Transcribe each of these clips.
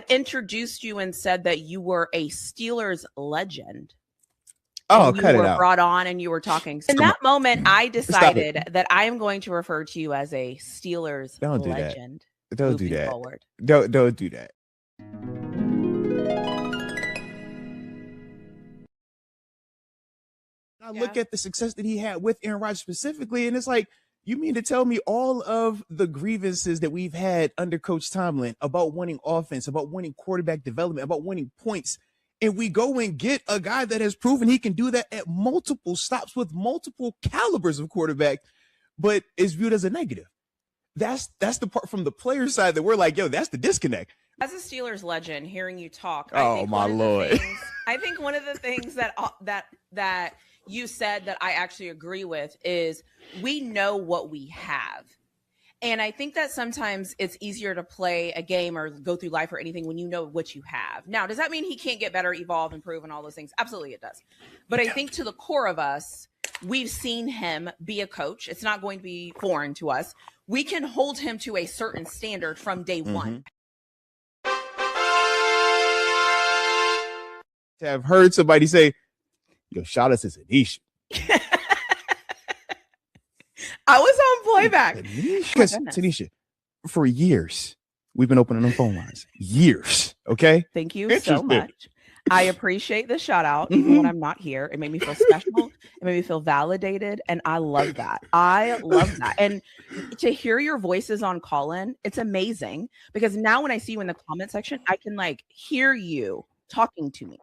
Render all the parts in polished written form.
introduced you and said that you were a Steelers legend. Oh, You cut it were out. brought on and you were talking. In that moment, I decided that I am going to refer to you as a Steelers Don't do that. legend. Don't do moving that. forward. Don't do that. I look at the success that he had with Aaron Rodgers specifically, and it's like, you mean to tell me all of the grievances that we've had under Coach Tomlin about winning offense, about winning quarterback development, about winning points, and we go and get a guy that has proven he can do that at multiple stops with multiple calibers of quarterback, but is viewed as a negative. That's the part from the player side that we're like, yo, that's the disconnect. As a Steelers legend, hearing you talk, Oh my Lord. I think one of the things that you said that I actually agree with is we know what we have. And I think that sometimes it's easier to play a game or go through life or anything when you know what you have. Now, does that mean he can't get better, evolve, improve, and all those things? Absolutely it does. But I think to the core of us, we've seen him be a coach. It's not going to be foreign to us. We can hold him to a certain standard from day one. I've heard somebody say, yo, shout us as Tanisha. I was on playback. Because Tanisha, for years, we've been opening them phone lines. Years. Okay. Thank you so much. I appreciate the shout out, even when I'm not here. It made me feel special. It made me feel validated. And I love that. And to hear your voices on call-in, it's amazing because now when I see you in the comment section, I can like hear you talking to me.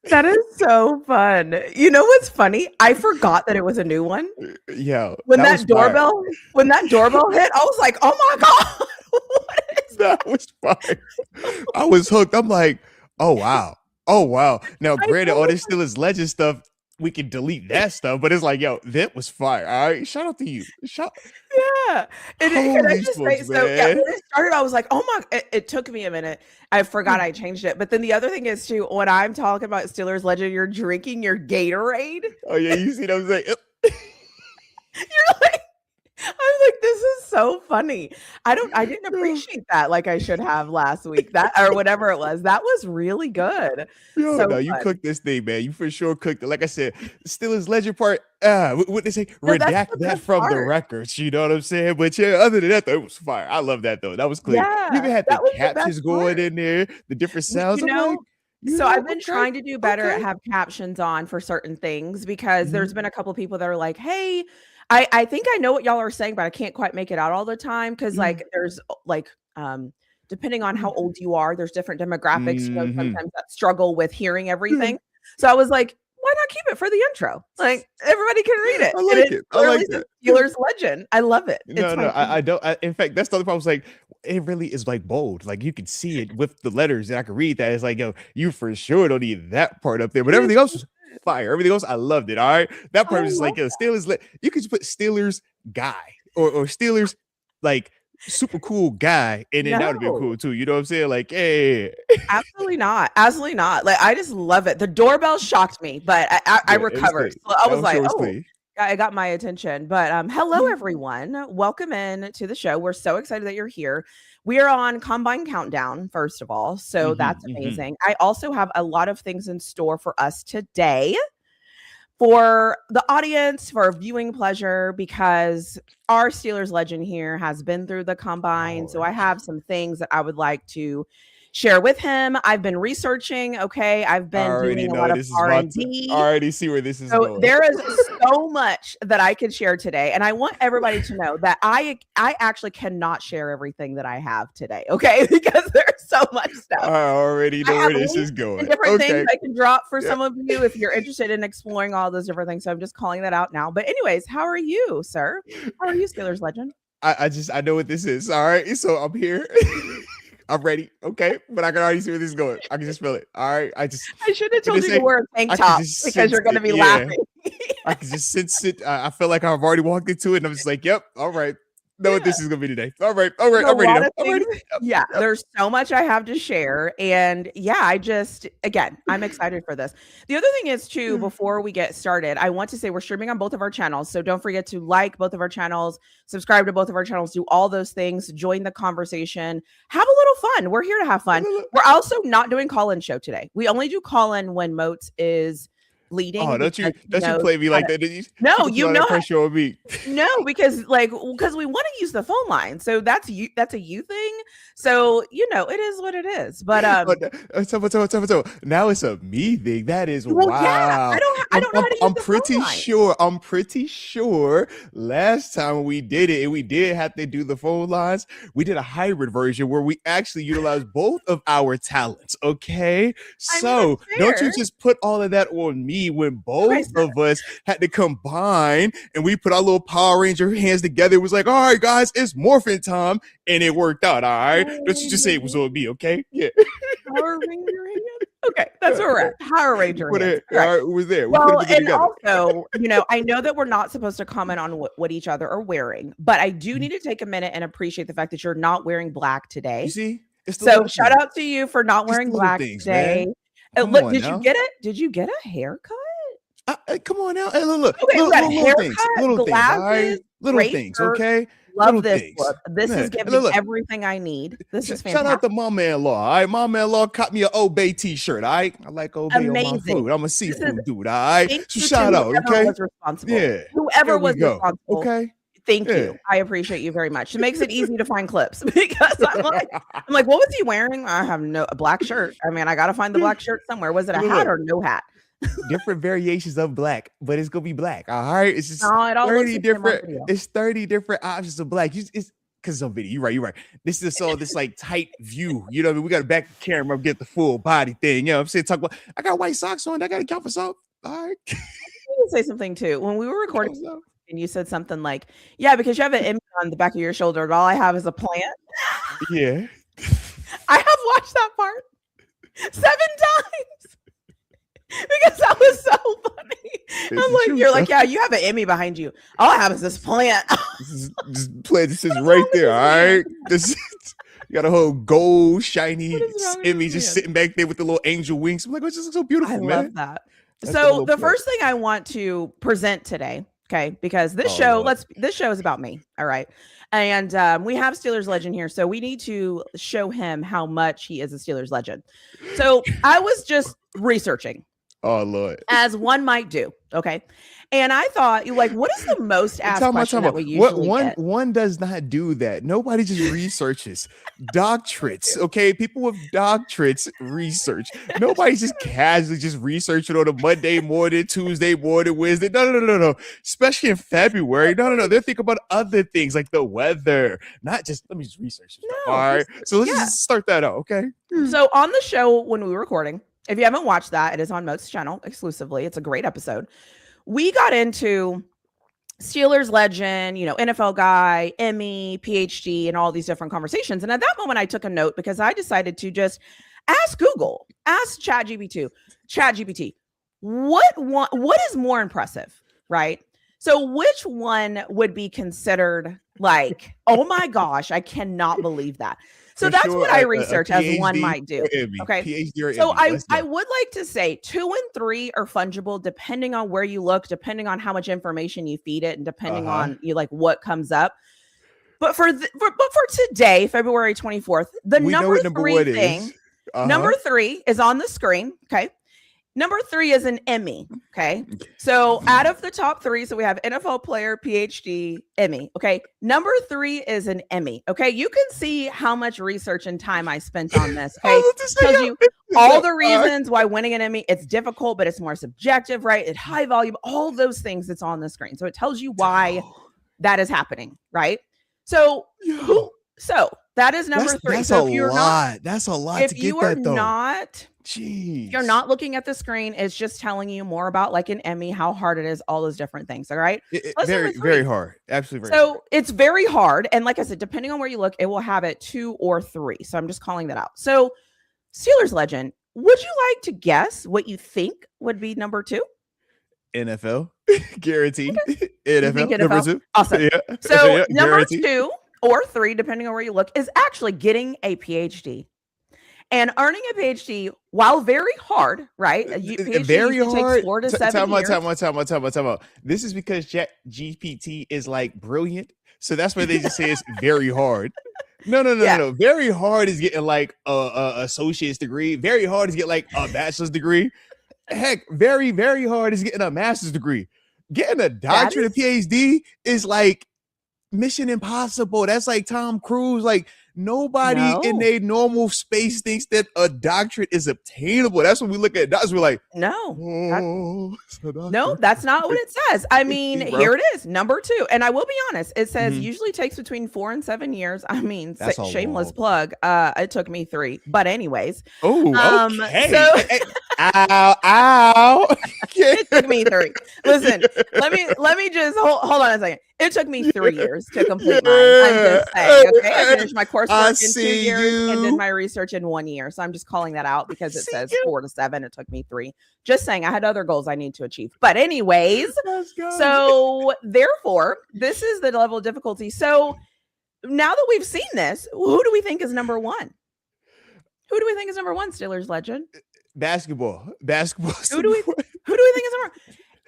That is so fun. You know what's funny? I forgot that it was a new one. Yeah. When that doorbell hit, I was like, "Oh my god, what is that?" Was fire. I was hooked. I'm like, "Oh wow, oh wow." Now, granted, all this still is legend stuff. We can delete that stuff, but it's like, yo, that was fire. All right, shout out to you. Yeah. And I just say, so yeah, when it started, I was like, oh my, it took me a minute. I forgot I changed it. But then the other thing is too, when I'm talking about Steelers legend, you're drinking your Gatorade. Oh yeah, you see what I'm saying? You're like, I'm like, this is so funny. I didn't appreciate that like I should have last week. That or whatever it was. That was really good. Yo, so no, you cooked this thing, man. You for sure cooked it. Like I said, Steelers legend part. What they say, redact that from the records. You know what I'm saying? But yeah, other than that, though, it was fire. I love that though. That was clear. Yeah, you even had the captions going in there, the different sounds. So I've been trying to do better at have captions on for certain things because there's been a couple of people that are like, hey, I think I know what y'all are saying, but I can't quite make it out all the time because like there's like depending on how old you are, there's different demographics, you know, sometimes that struggle with hearing everything. So I was like, why not keep it for the intro? Like everybody can read it. I like it. I like that. Steelers legend. I love it. No, I don't. In fact, that's the other part. I was like, it really is like bold. Like you can see it with the letters, and I can read that. It's like, yo, you for sure don't need that part up there, but everything else was fire. Everything else, I loved it. All right, that part was just like, yo, Steelers. You could just put Steelers guy or Steelers like super cool guy, and then that would be cool too. You know what I'm saying? Like, hey, absolutely not. Like, I just love it. The doorbell shocked me, but I recovered. So I was like, oh, I got my attention. But hello, everyone. Welcome in to the show. We're so excited that you're here. We are on Combine Countdown, first of all. So that's amazing. I also have a lot of things in store for us today. For the audience, for viewing pleasure, because our Steelers legend here has been through the combine. So I have some things that I would like to share with him. I've been researching. Okay. I've been doing a lot of R&D. I already see where this is going. There is so much that I can share today. And I want everybody to know that I actually cannot share everything that I have today. Okay. Because there's so much stuff. I already know where this is going. Different things I can drop for some of you if you're interested in exploring all those different things. So I'm just calling that out now. But anyways, how are you, sir? How are you, Steelers legend? I know what this is. All right. So I'm here. I'm ready, okay, but I can already see where this is going. I can just feel it. All right, I should have told you to wear a tank top because you're going to be laughing. I can just sense it. I feel like I've already walked into it, and I'm just like, "Yep, all right, know what this is gonna be today. All right. I'm ready. Yeah, there's so much I have to share. And yeah, I'm excited for this. The other thing is too, before we get started, I want to say we're streaming on both of our channels. So don't forget to like both of our channels, subscribe to both of our channels, do all those things, join the conversation, have a little fun. We're here to have fun. We're also not doing call-in show today. We only do call-in when Moats is leading. Oh, don't you play me like that? Did you? No, you know pressure on me. No, because we want to use the phone line, so that's a you thing. So it is what it is. But so now it's a me thing. That is wow. Yeah, I don't know how to use I'm pretty sure last time we did it and we did have to do the phone lines, we did a hybrid version where we actually utilized both of our talents. Okay, so don't you just put all of that on me when both of us had to combine and we put our little Power Ranger hands together. It was like, all right, guys, it's morphin' time, and it worked out. All right, don't you just say it was on me, okay? Yeah. Power Ranger hands. Okay, that's where we're at. Power Ranger hands. All right, we're there. Well, and also, I know that we're not supposed to comment on what each other are wearing, but I do need to take a minute and appreciate the fact that you're not wearing black today. You see? So shout out to you for not wearing black today. Look, did you get it? Did you get a haircut? Come on now. Hey, look. Okay, Little things, all right? Little things, okay? Love this look. This is giving me everything I need. This is fantastic. Shout out to Mama-in-law. All right, Mama-in-law caught me an Old Bay t-shirt. All right, I like Old Bay on my food. I'm a seafood dude. All right, shout out. Okay, yeah. Whoever was responsible. Okay. Thank you. I appreciate you very much. It makes it easy to find clips because I'm like, what was he wearing? I have a black shirt. I mean, I got to find the black shirt somewhere. Was it a hat or no hat? Different variations of black, but it's gonna be black. All right, it's just 30 different. It's 30 different options of black. It's because it's on video. You're right. This is this like tight view. You know what I mean? We got to back the camera up, get the full body thing. You know what I'm saying? Talk about. I got white socks on. I got to count for something. All right. I need to say something too. When we were recording, and you said something like, "Yeah, because you have an image on the back of your shoulder, and all I have is a plant." Yeah. I have watched that part 7 times. Because that was so funny. I'm like, you're like, yeah, you have an Emmy behind you. All I have is this plant. This plant is right there. All right. You got a whole gold, shiny Emmy just sitting back there with the little angel wings. I'm like, oh, this looks so beautiful, man. I love that. So the first thing I want to present today, okay, because this show is about me. All right. And we have Steelers legend here. So we need to show him how much he is a Steelers legend. So I was just researching. Oh Lord! As one might do, okay. And I thought, what is the most asked question that we usually get? One does not do that. Nobody just researches doctorates, okay? People with doctorates research. Nobody just casually just researching on a Monday morning, Tuesday morning, Wednesday. No. Especially in February. No. They're thinking about other things like the weather, not just let me just research it. All right. So let's just start that out, okay? So on the show when we were recording. If you haven't watched that, it is on Moat's channel exclusively. It's a great episode. We got into Steelers legend, NFL guy, Emmy, PhD, and all these different conversations. And at that moment, I took a note because I decided to just ask Google, ask ChatGPT, what is more impressive, right? So which one would be considered like, oh my gosh, I cannot believe that. So that's what I research as one might do. Okay. PhD so I would like to say 2 and 3 are fungible depending on where you look, depending on how much information you feed it, and depending on what comes up. But for today, February 24th, the number 3 thing, number 3 is on the screen. Okay. Number 3 is an Emmy. Okay. So out of the top 3, so we have NFL player, PhD, Emmy. Okay. Number 3 is an Emmy. Okay. You can see how much research and time I spent on this. Okay. Tells you all the reasons why winning an Emmy, it's difficult, but it's more subjective, right? It's high volume, all those things that's on the screen. So it tells you why that is happening. Right. So that is number 3. That's so a lot. That's a lot to get that though. If you're not looking at the screen, it's just telling you more about like an Emmy, how hard it is, all those different things. All right. Very, very hard. Absolutely. Very hard. It's very hard. And like I said, depending on where you look, it will have it 2 or 3. So I'm just calling that out. So Steelers legend, would you like to guess what you think would be number 2? NFL. Guaranteed. NFL. Number 2. Awesome. Yeah. So yeah, number guaranteed. 2 or 3, depending on where you look, is actually getting a PhD. And earning a PhD, while very hard, right? PhD very hard. Takes 4 to 7 years. Time out. This is because GPT is like brilliant. So that's why they just say it's very hard. No. Very hard is getting like a associate's degree. Very hard is getting like a bachelor's degree. Heck, very, very hard is getting a master's degree. Getting a doctorate of PhD is like Mission Impossible. That's like Tom Cruise. Like nobody in their normal space thinks that a doctorate is obtainable. That's when we look at doctors. We're like, no, that's not what it says. I mean, here it is, number 2. And I will be honest, it says usually takes between 4 and 7 years. I mean, shameless plug. It took me 3, but anyways. Oh, okay. So ow. It took me 3. Listen, let me just hold on a second. It took me 3 years to complete mine. I'm just saying, okay? I finished my coursework in 2 years and did my research in 1 year. So I'm just calling that out because it says 4 to 7. It took me 3. Just saying, I had other goals I need to achieve. But anyways, so therefore, this is the level of difficulty. So now that we've seen this, who do we think is number 1? Who do we think is number 1, Steelers legend? Basketball. Who do we think is number 1?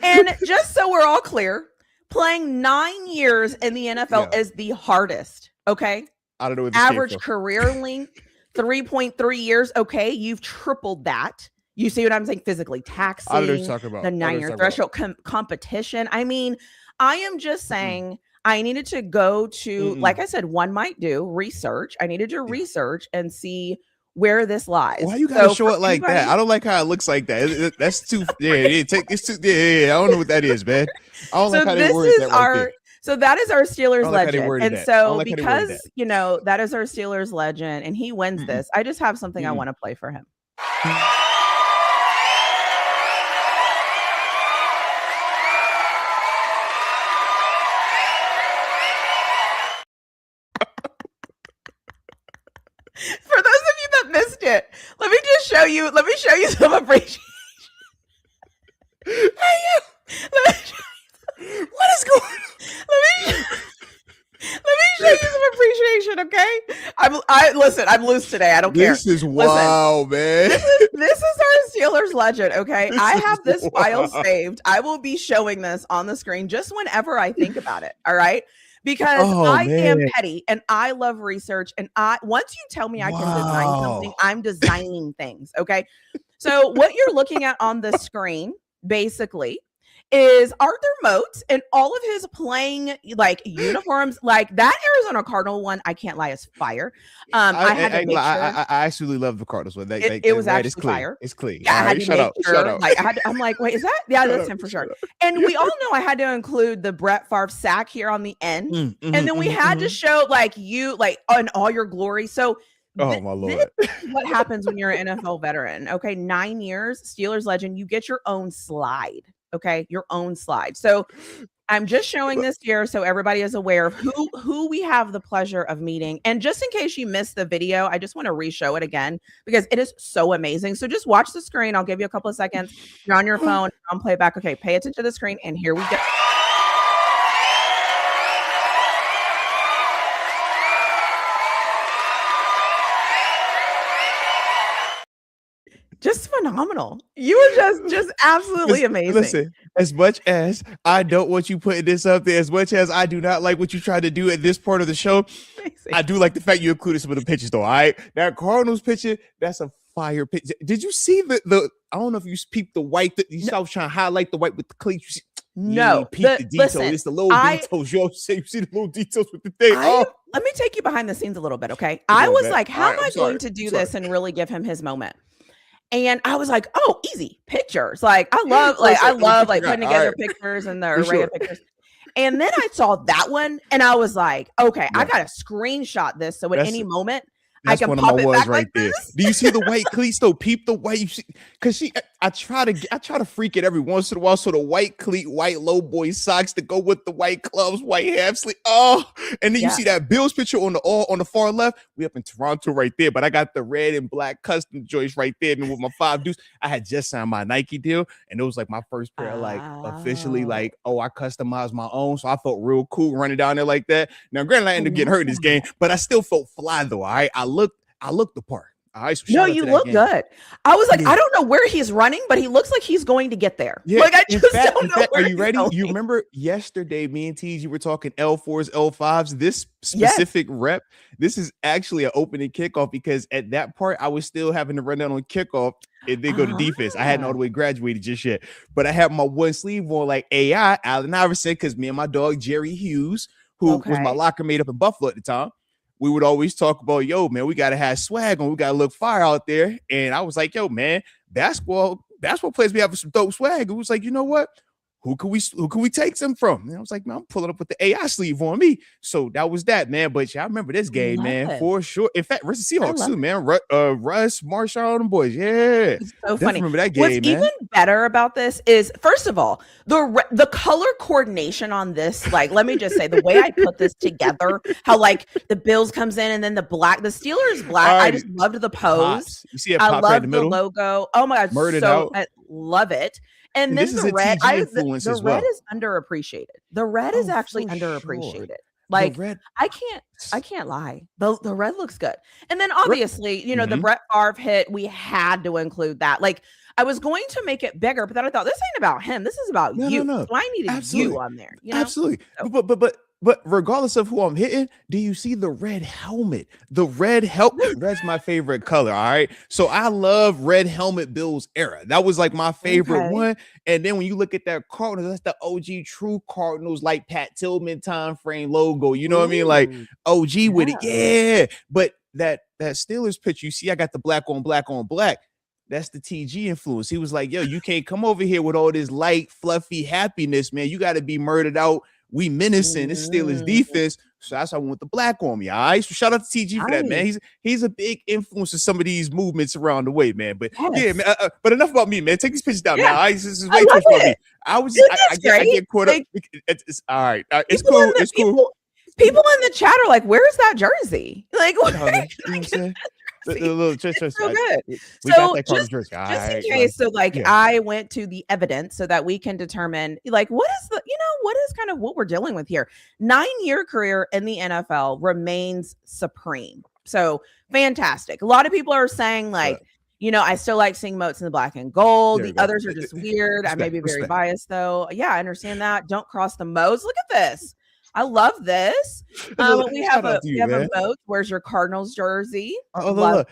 And just so we're all clear, playing 9 years in the NFL is the hardest. Okay. I don't know what average career length, 3.3 years. Okay. You've tripled that. You see what I'm saying? Physically taxing, I don't know what you're talking about. The 9-year threshold competition. I mean, I am just saying I needed to go to, like I said, one might do research. I needed to research and see where this lies. Why you gotta show it like that? I don't like how it looks like that. That's too. It's too. I don't know what that is, man. I don't like how they word that right there. So that is our Steelers legend, and so because that is our Steelers legend, and he wins this, I just have something I want to play for him. For those of you that missed it, let me show you some appreciation. Hey, what is going on? Let me show you some appreciation, okay? I'm loose today. I don't care. This is wild, man. This is our Steelers legend, okay? I have this file saved. I will be showing this on the screen just whenever I think about it, all right? Because I am petty and I love research. And once you tell me I can design something, I'm designing things. Okay. So what you're looking at on the screen basically is Arthur Moat and all of his playing like uniforms, like that Arizona Cardinal one. I can't lie, is fire. I actually love the Cardinals one. It was actually fire. It's clean. Yeah, I had to make sure. Like, I'm like, wait, is that? Yeah, that's him for sure. And we all know I had to include the Brett Favre sack here on the end, and then we had to show like you like in all your glory. So. Oh my Lord. This is what happens when you're an NFL veteran. Okay. 9 years, Steelers legend, you get your own slide. Okay. Your own slide. So I'm just showing this here so everybody is aware of who we have the pleasure of meeting. And just in case you missed the video, I just want to re-show it again because it is so amazing. So just watch the screen. I'll give you a couple of seconds. You're on your phone, on playback. Okay. Pay attention to the screen. And here we go. Just phenomenal. You were just absolutely amazing. Listen, as much as I don't want you putting this up there, as much as I do not like what you tried to do at this part of the show, amazing. I do like the fact you included some of the pictures though. All right. That Cardinals picture, that's a fire picture. Did you see the I don't know if you peeped the white that you saw trying to highlight the white with the cleats. No, the details. It's the little details. You see the little details with the thing. Let me take you behind the scenes a little bit, okay? I was like, how am I going to do this and really give him his moment? And I was like, oh, easy pictures. Like I love putting together pictures and the array of pictures. And then I saw that one and I was like, okay, I got to screenshot this. So at any moment I can pop it back like this. Do you see the white cleats though? Peep the white. You see, because I try to freak it every once in a while. So the white cleat, white low boy socks to go with the white gloves, white half sleeve. Oh, and then you see that Bills picture on the far left. We up in Toronto right there, but I got the red and black custom joints right there, and with my 5 deuce. I had just signed my Nike deal, and it was like my first pair, like officially, like, oh, I customized my own, so I felt real cool running down there like that. Now, granted, I ended up getting hurt in this game, but I still felt fly though. All right, I looked the part. All right, so no, you look good. I was like, I don't know where he's running, but he looks like he's going to get there. Yeah, like I just don't know. Are you ready? You remember yesterday, me and Tees, you were talking L4s, L5s. This specific rep, this is actually an opening kickoff because at that part, I was still having to run down on kickoff and then go to defense. I hadn't all the way graduated just yet, but I had my one sleeve on like AI, Allen Iverson, because me and my dog Jerry Hughes, who was my locker mate up in Buffalo at the time, we would always talk about, yo, man, we got to have swag and we got to look fire out there. And I was like, yo, man, basketball players be having some dope swag. It was like, you know what? Who can we take them from? And I was like, man, I'm pulling up with the AI sleeve on me. So that was that, man. But yeah, I remember this game, man, for sure. In fact, versus Seahawks too, man. Russ, Marshall, all them boys. Yeah. It's so funny. Remember that game, What's even better about this is, first of all, the color coordination on this, like, let me just say, the way I put this together, how like the Bills comes in and then the Steelers black. I just loved the pose. You see it pop right in the middle? The logo. Oh my God. I love it. And then the red, the red is underappreciated. The red is actually underappreciated. Sure. Like I can't lie. The red looks good. And then obviously, you know, the Brett Favre hit, we had to include that. Like I was going to make it bigger, but then I thought this ain't about him. This is about you. No. So I needed you on there. You know? Absolutely. So. But regardless of who I'm hitting, do you see the red helmet? The red helmet, red's my favorite color, all right? So I love red helmet Bills era. That was like my favorite one. And then when you look at that Cardinals, that's the OG true Cardinals, like Pat Tillman time frame logo. You know what I mean? Like OG with it. Yeah. But that Steelers pitch, you see, I got the black on black on black. That's the TG influence. He was like, yo, you can't come over here with all this light, fluffy happiness, man. You got to be murdered out. We menacing this Steelers defense, so that's why I went with the black on me. All right, so shout out to TG for that, man. He's a big influence in some of these movements around the way, man. But yeah, man. But enough about me, man. Take these pictures down now. All right, this is way too much about me. I get caught up. It's all right. It's cool. It's cool. People in the chat are like, "Where's that jersey?" Like, you know what I'm saying? The little just so good. So just in case, so like I went to the evidence so that we can determine like what is kind of what we're dealing with here. 9-year career in the NFL remains supreme. So fantastic. A lot of people are saying like, you know, I still like seeing Moats in the black and gold. The others are just weird. I may be very biased though. Yeah, I understand that. Don't cross the Moats. Look at this. I love this. We have a vote. Where's your Cardinals jersey? Love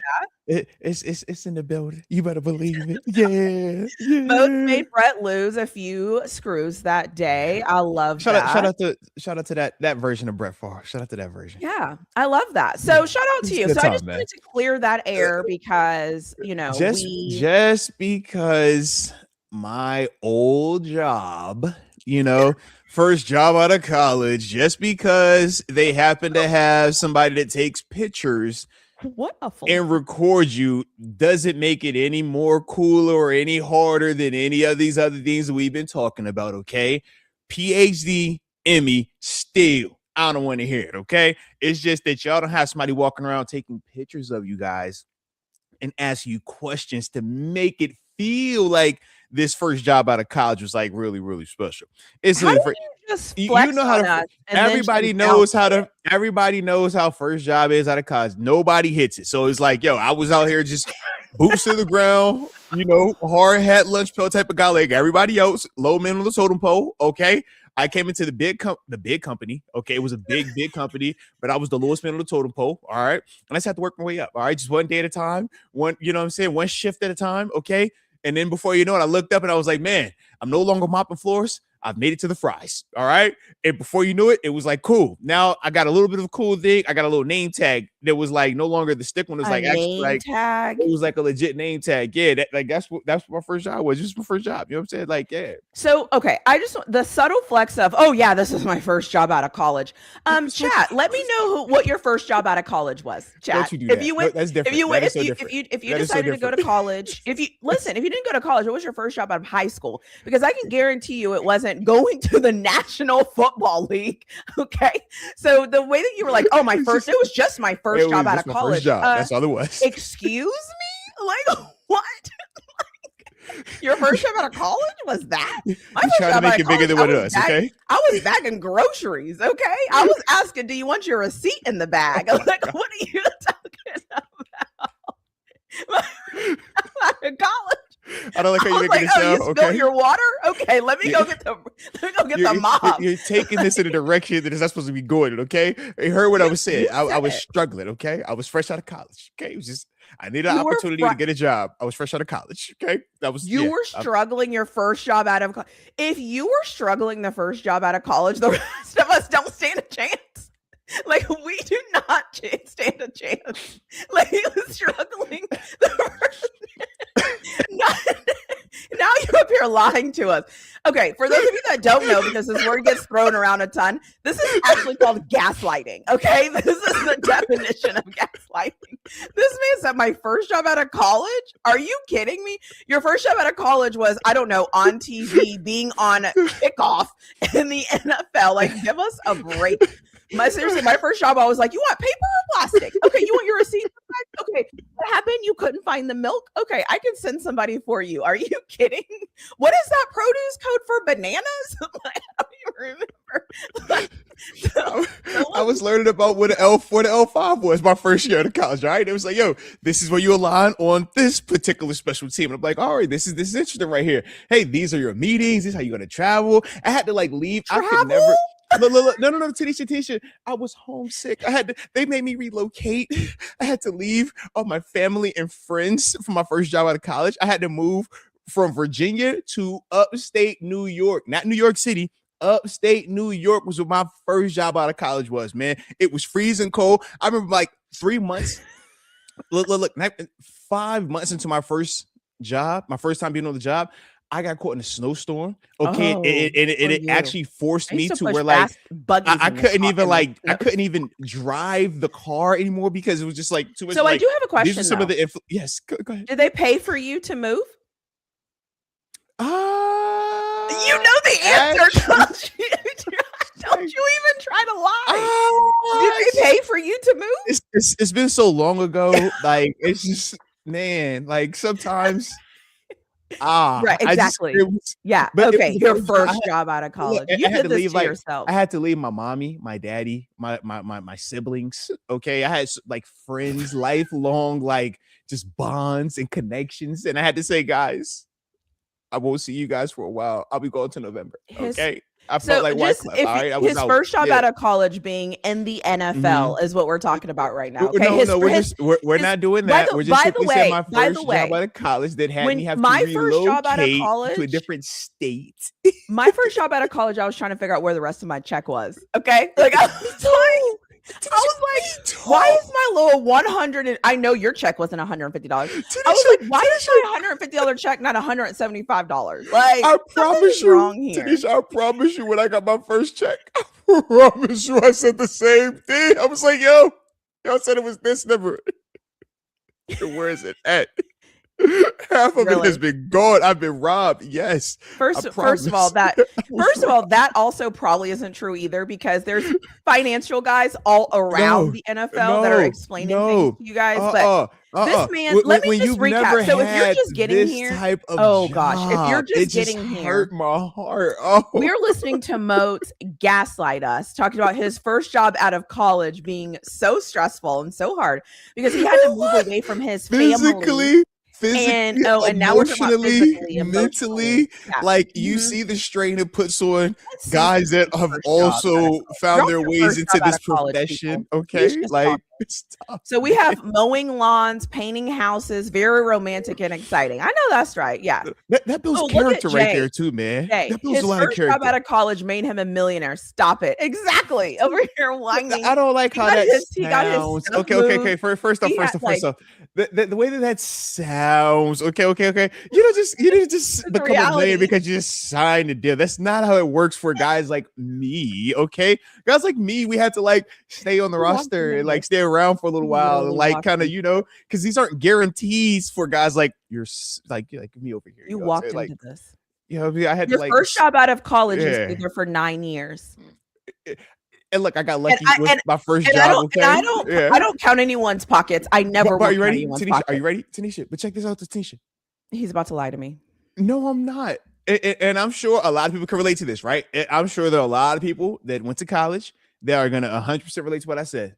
that. It's in the building. You better believe it. Yeah. Both made Brett lose a few screws that day. I love that. Shout out to that version of Brett Favre. Shout out to that version. Yeah, I love that. So shout out to you. So I just wanted to clear that air because just because my old job, you know. First job out of college, just because they happen to have somebody that takes pictures and records you doesn't make it any more cooler or any harder than any of these other things that we've been talking about, okay? PhD, Emmy, still, I don't want to hear it, okay? It's just that y'all don't have somebody walking around taking pictures of you guys and asking you questions to make it feel like this first job out of college was like really, really special. It's you know how to. Everybody knows how first job is out of college. Nobody hits it. So it's like, yo, I was out here just boots to the ground, you know, hard hat, lunch pill type of guy like everybody else. Low man on the totem pole. Okay. I came into the big company. Okay. It was a big company, but I was the lowest man on the totem pole. All right. And I just had to work my way up. All right. Just one day at a time. One shift at a time. Okay. And then before you know it, I looked up and I was like, man, I'm no longer mopping floors. I've made it to the fries. All right. And before you knew it, it was like, cool. Now I got a little bit of a cool thing. I got a little name tag that was like no longer the stick one. It was like actually like tag. It was like a legit name tag. Yeah, that's what my first job was. Just my first job. You know what I'm saying? Like, yeah. So okay, the subtle flex of, oh yeah, this is my first job out of college. Chat, let me know what your first job out of college was. Chat. Don't you do that. If you went, that's different. If you decided to go to college, if you didn't go to college, what was your first job out of high school? Because I can guarantee you it wasn't going to the National Football League. Okay, so the way that you were like, oh, it was just my first job out of college. That's all it was. Excuse me, like what? Your first job out of college was that? My first trying to make it bigger than what it was, okay? I was bagging groceries, okay? I was asking, do you want your receipt in the bag? I was like, what are you talking about? In college. I don't like how you're making it sound. You spilled your water? Okay, let me go get the mop. You're taking this in a direction that is not supposed to be going, okay? You heard what I was saying. I was struggling, okay? I was fresh out of college, okay? It was just I needed an opportunity to get a job. I was fresh out of college. Okay. You were struggling your first job out of college. If you were struggling the first job out of college, the rest of us don't stand a chance. Like, we do not stand a chance. Like, he was struggling the first now you're up here lying to us. Okay, for those of you that don't know, because this word gets thrown around a ton, this is actually called gaslighting. Okay, this is the definition of gaslighting. This man said, my first job out of college? Are you kidding me? Your first job out of college was, I don't know, on TV, being on kickoff in the NFL. Like, give us a break. Seriously, my first job, I was like, you want paper or plastic? Okay, you want your receipt? Okay, what happened? You couldn't find the milk? Okay, I can send somebody for you. Are you kidding? What is that produce code for bananas? I don't even remember. I was learning about what the L5 was my first year of college, right? It was like, yo, this is where you align on this particular special team. And I'm like, all right, this is interesting right here. Hey, these are your meetings. This is how you're going to travel. I had to like leave. Travel? I could never. Look, no, Tanisha. I was homesick. They made me relocate. I had to leave all my family and friends for my first job out of college. I had to move from Virginia to upstate New York, not New York City. Upstate New York was what my first job out of college was, man. It was freezing cold. I remember like 3 months. Look, 5 months into my first job, my first time being on the job, I got caught in a snowstorm. Okay, it actually forced me to where like I couldn't even I couldn't even drive the car anymore because it was just like too much. So I do have a question. These are some of the yes. Go ahead. Did they pay for you to move? You know the answer. Don't you even try to lie. Did they pay for you to move? It's been so long ago. Like it's just man. Like sometimes. Right, exactly. But okay, your first job out of college. You did this to yourself. I had to leave my mommy, my daddy, my siblings. Okay, I had like friends, lifelong, like just bonds and connections, and I had to say, guys, I won't see you guys for a while. I'll be going to November. Okay. I felt like Wyclef. His first job out of college being in the NFL is what we're talking about right now. Okay? We're not doing that. We're just simply saying my first job out of college that had me have to relocate to a different state. My first job out of college, I was trying to figure out where the rest of my check was. Okay, like I was like, why is my little 100? I know your check wasn't $150. I was like, why is my $150 check not $175? Like, I promise you, wrong here. Tanisha, I promise you, when I got my first check, I promise you, I said the same thing. I was like, yo, y'all said it was this number. Where is it at? Half of it has been gone. I've been robbed. Yes. First of all, that also probably isn't true either, because there's financial guys all around the NFL that are explaining things to you guys. But this man, let me just recap. So if you're just getting here, if you're just getting here, hurt my heart. We're listening to Moats gaslight us, talking about his first job out of college being so stressful and so hard because he had to move away from his family. Physically, and now we're talking about physically, mentally, like you see the strain it puts on guys that have also found their ways into this profession. Okay, like So we have mowing lawns, painting houses, very romantic and exciting. I know that's right. Yeah. That builds character right there too, man. Jay, that builds his a lot of character. Job out of college made him a millionaire. Stop it. Exactly. Over here whining. I don't like how that sounds. Okay. First off, the way that sounds. Okay. You didn't just become a millionaire because you just signed a deal. That's not how it works for guys like me. Okay, guys like me, we had to like stay on the roster and like stay around for a little while and like kind of because these aren't guarantees for guys like you're like me over here. You walked into this. I had your first job out of college is there for 9 years. And look, I got lucky with my first job. I don't count anyone's pockets. I never. But are you ready, Tanisha? Are you ready, Tanisha? But check this out, Tanisha. He's about to lie to me. No, I'm not. And I'm sure a lot of people can relate to this, right? I'm sure there are a lot of people that went to college that are going to 100% relate to what I said.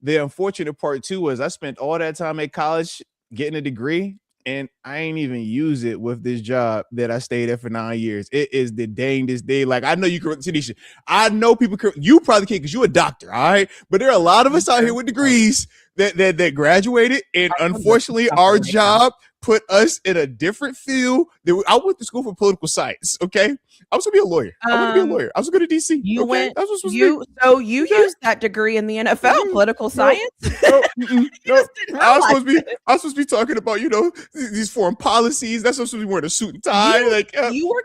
The unfortunate part too was I spent all that time at college getting a degree, and I ain't even use it with this job that I stayed at for 9 years. It is the dangest day. Like, I know you can, Tanisha, I know people can, you probably can't because you're a doctor, all right? But there are a lot of us out here with degrees that graduated, and unfortunately our job put us in a different field. I went to school for political science, okay? I was gonna be a lawyer. I want to be a lawyer. I was going to go to DC. You went. So you used that degree in the NFL, political science. No. I was supposed to be talking about these foreign policies. That's supposed to be wearing a suit and tie. You were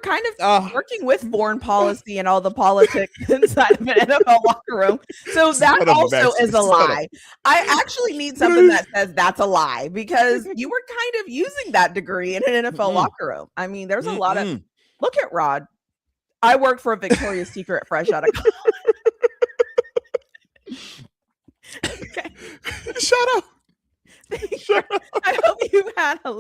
kind of working with foreign policy and all the politics inside of an NFL locker room. So that also is a lie. I actually need something that says that's a lie, because you were kind of using that degree in an NFL locker room. I mean, there's a lot of. Look at Rod. I work for a Victoria's Secret fresh out of college. Okay. Shut up. I hope you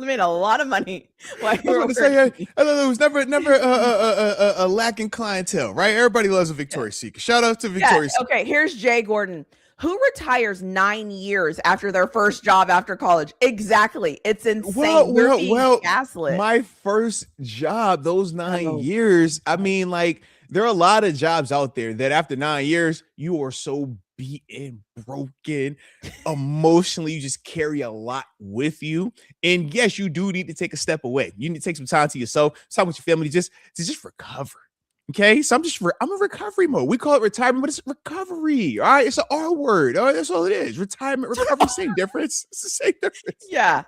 made a lot of money while you were there was never a lacking clientele, right? Everybody loves a Victoria's Secret. Shout out to Victoria's Secret. Okay, here's Jay Gordon. Who retires 9 years after their first job after college? Exactly. It's insane. Well, gaslit. My first job, those 9 years, I mean, like, there are a lot of jobs out there that after 9 years, you are so beaten, broken, emotionally, you just carry a lot with you. And yes, you do need to take a step away. You need to take some time to yourself, time with your family, to just recover. Okay, so I'm in recovery mode. We call it retirement, but it's recovery. All right, it's an R word. All right, that's all it is. Retirement, recovery, same difference. It's the same difference. Yeah.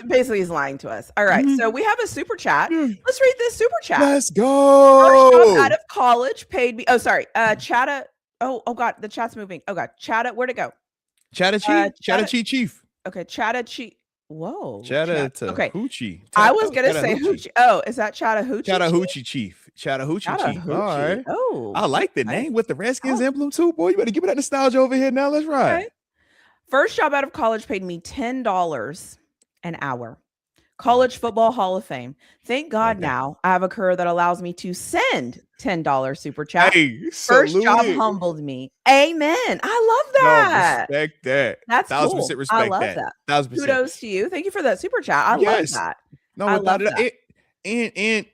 Basically, he's lying to us. All right, so we have a super chat. Let's read this super chat. Let's go. First job out of college paid me. Oh, sorry. Chatta. Oh God, the chat's moving. Oh God, Chatta. Where'd it go? Chatta Chief. Okay, Chatta Chief. Whoa. Okay. Hoochie. I was gonna say Hoochie. Oh, is that Chattahoochee? Chattahoochee Chief. Chattahoochee Chief. All right. Oh, I like the name with the Redskins emblem too, boy. You better give me that nostalgia over here now. Let's ride. Okay. First job out of college paid me $10 an hour. College Football Hall of Fame. Thank God now I have a career that allows me to send $10 super chat. Hey, first job humbled me. Amen. I love that. No, respect that. That's 1,000% respect I love that. 1,000%. Kudos to you. Thank you for that super chat. I love that. No, I love that. And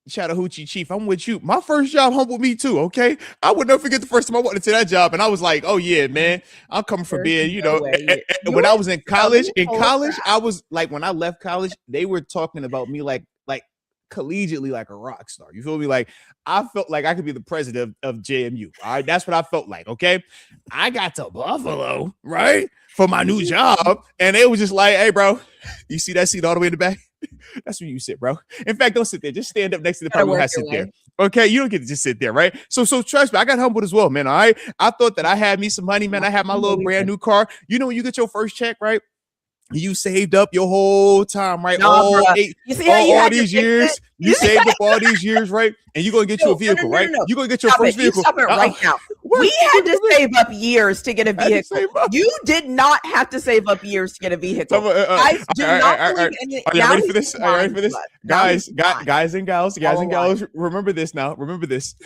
Chattahoochee Chief, I'm with you. My first job humbled me too, okay? I would never forget the first time I walked into that job, and I was like, oh yeah, man, I'm coming from being, when I was in college, I was like, when I left college, they were talking about me like collegiately like a rock star. You feel me? Like, I felt like I could be the president of JMU. All right, that's what I felt like, okay? I got to Buffalo, right, for my new job, and it was just like, hey, bro, you see that seat all the way in the back? That's where you sit, bro. In fact, don't sit there. Just stand up next to the person who has to sit there. Okay, you don't get to just sit there, right? So trust me, I got humbled as well, man. All right, I thought that I had me some money, man. I had my little brand new car. You know, when you get your first check, right? You saved up your whole time, right? All these years. You saved up all these years, right? And you're going to get you a vehicle, right? You're going to get your first vehicle. Stop it right now. We had to save up years to get a vehicle. You did not have to save up years to get a vehicle. Guys, do not believe in it. Are you ready for this? Are you ready for this? Guys and gals, remember this now. Remember this.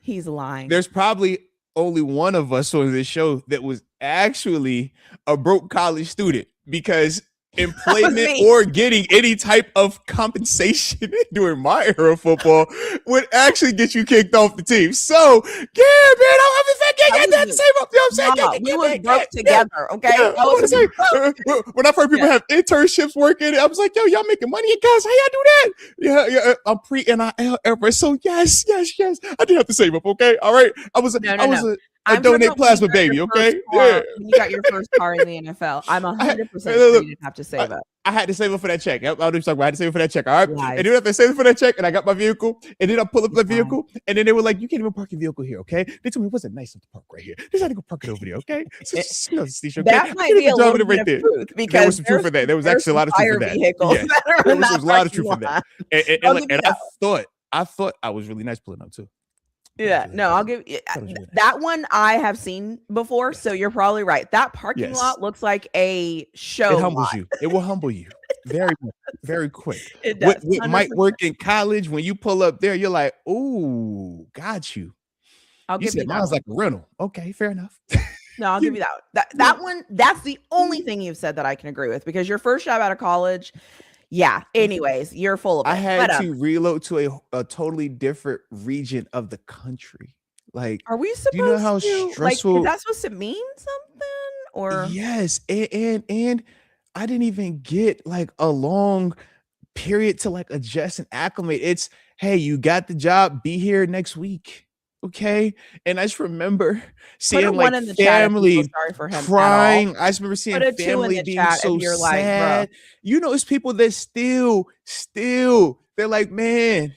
He's lying. There's probably only one of us on this show that was actually a broke college student, because employment or getting any type of compensation during my era of football would actually get you kicked off the team. So, yeah, man, I have to say, you know what I'm saying? We were broke together, okay? When I've heard people have internships working, I was like, yo, y'all making money, guys? How y'all do that? Yeah, I'm pre-NIL era, so yes, I did have to save up, okay? All right, I was a donate plasma baby, okay? Yeah. You got your first car in the NFL. I'm 100% sure you didn't have to save up. I had to save up for that check. I had to save up for that check. All right. Nice. And then after I saved for that check and I got my vehicle, and then I pull up the vehicle, and then they were like, you can't even park your vehicle here, okay? They told me it wasn't nice to park right here. They had to go park it over there, okay? That might be a little bit of truth, because there was some truth for that. There was actually a lot of truth for that. Yeah. There was a lot of truth for that. And I thought I was really nice pulling up too. Yeah, no, I'll give you that one. I have seen before, so you're probably right. That parking lot looks like a show. It humbles you. It will humble you very quick. It does. What might work in college, when you pull up there, you're like, "Ooh, got you." I'll give you that. Mine's like a rental. Okay, fair enough. No, I'll give you that one. That's the only thing you've said that I can agree with, because your first job out of college. Yeah. Anyways, you're full of it. I had to reload to a totally different region of the country. Like, are we supposed to? You know how stressful? Like, is that supposed to mean something? Or yes, and I didn't even get like a long period to like adjust and acclimate. It's, hey, you got the job. Be here next week. Okay. And I just remember seeing like family crying. I just remember seeing family being so sad. You know, it's people that still, they're like, man,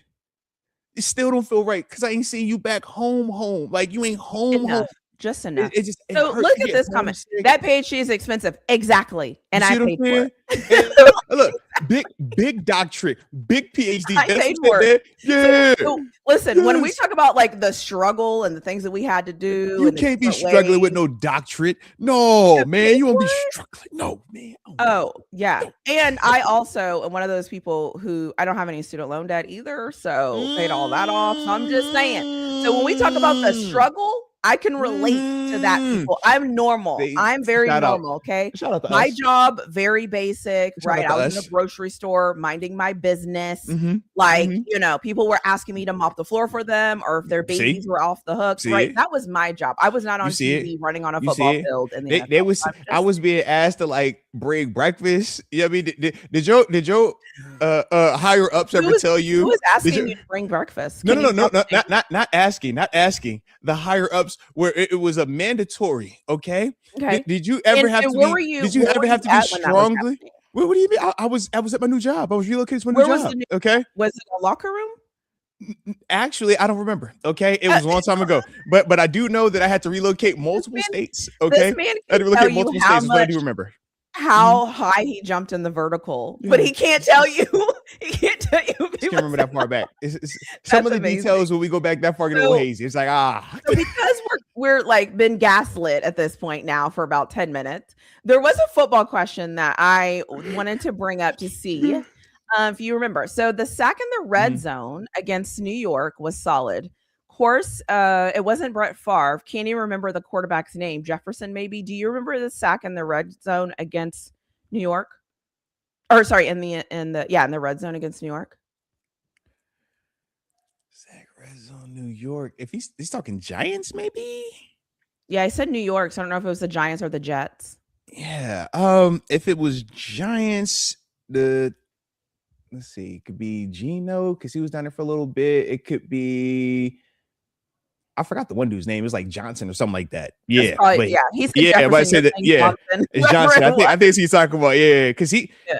it still don't feel right because I ain't seeing you back home. Like, you ain't home. Just enough. So look at this comment. That page is expensive. Exactly. And I paid for it. Look, big doctorate, big PhD. I paid for it. Yeah. So listen, when we talk about like the struggle and the things that we had to do, you can't be struggling with no doctorate. No, man, you won't be struggling. No, man. Oh, yeah. And I also am one of those people who I don't have any student loan debt either. So paid all that off. So I'm just saying. So when we talk about the struggle, I can relate to that, people. I'm normal. I'm very normal, okay? My job, very basic, right? I was in a grocery store minding my business. Like, you know, people were asking me to mop the floor for them, or if their babies were off the hooks, right? That was my job. I was not on TV running on a football field. I was being asked to like bring breakfast. Yeah, I mean, did your higher ups ever tell you? Who was asking you to bring breakfast? No, not asking. The higher ups, where it was a mandatory. Okay. Did you ever have to be? Did you ever have to be strongly? What do you mean? I was at my new job. I was relocated to my new job. Okay. Was it a locker room? Actually, I don't remember. Okay, it was a long time ago. But I do know that I had to relocate multiple states. Okay, I had to relocate multiple states. But I do remember how high he jumped in the vertical, but he can't tell you. He can't tell you. I can't remember that far back. Some of the details when we go back that far get a little hazy. It's like So because we're like been gaslit at this point now for about 10 minutes. There was a football question that I wanted to bring up to see if you remember. So the sack in the red zone against New York was solid. Of course, it wasn't Brett Favre. Can't even remember the quarterback's name. Jefferson, maybe. Do you remember the sack in the red zone against New York? Or sorry, in the red zone against New York. Sack red zone, New York. If he's talking Giants, maybe. Yeah, I said New York, so I don't know if it was the Giants or the Jets. Yeah. If it was Giants, let's see, it could be Geno because he was down there for a little bit. It could be, I forgot the one dude's name. It was like Johnson or something like that. Yeah, probably, he's but I said that. Yeah, it's Johnson. I think he's talking about because he. Yeah.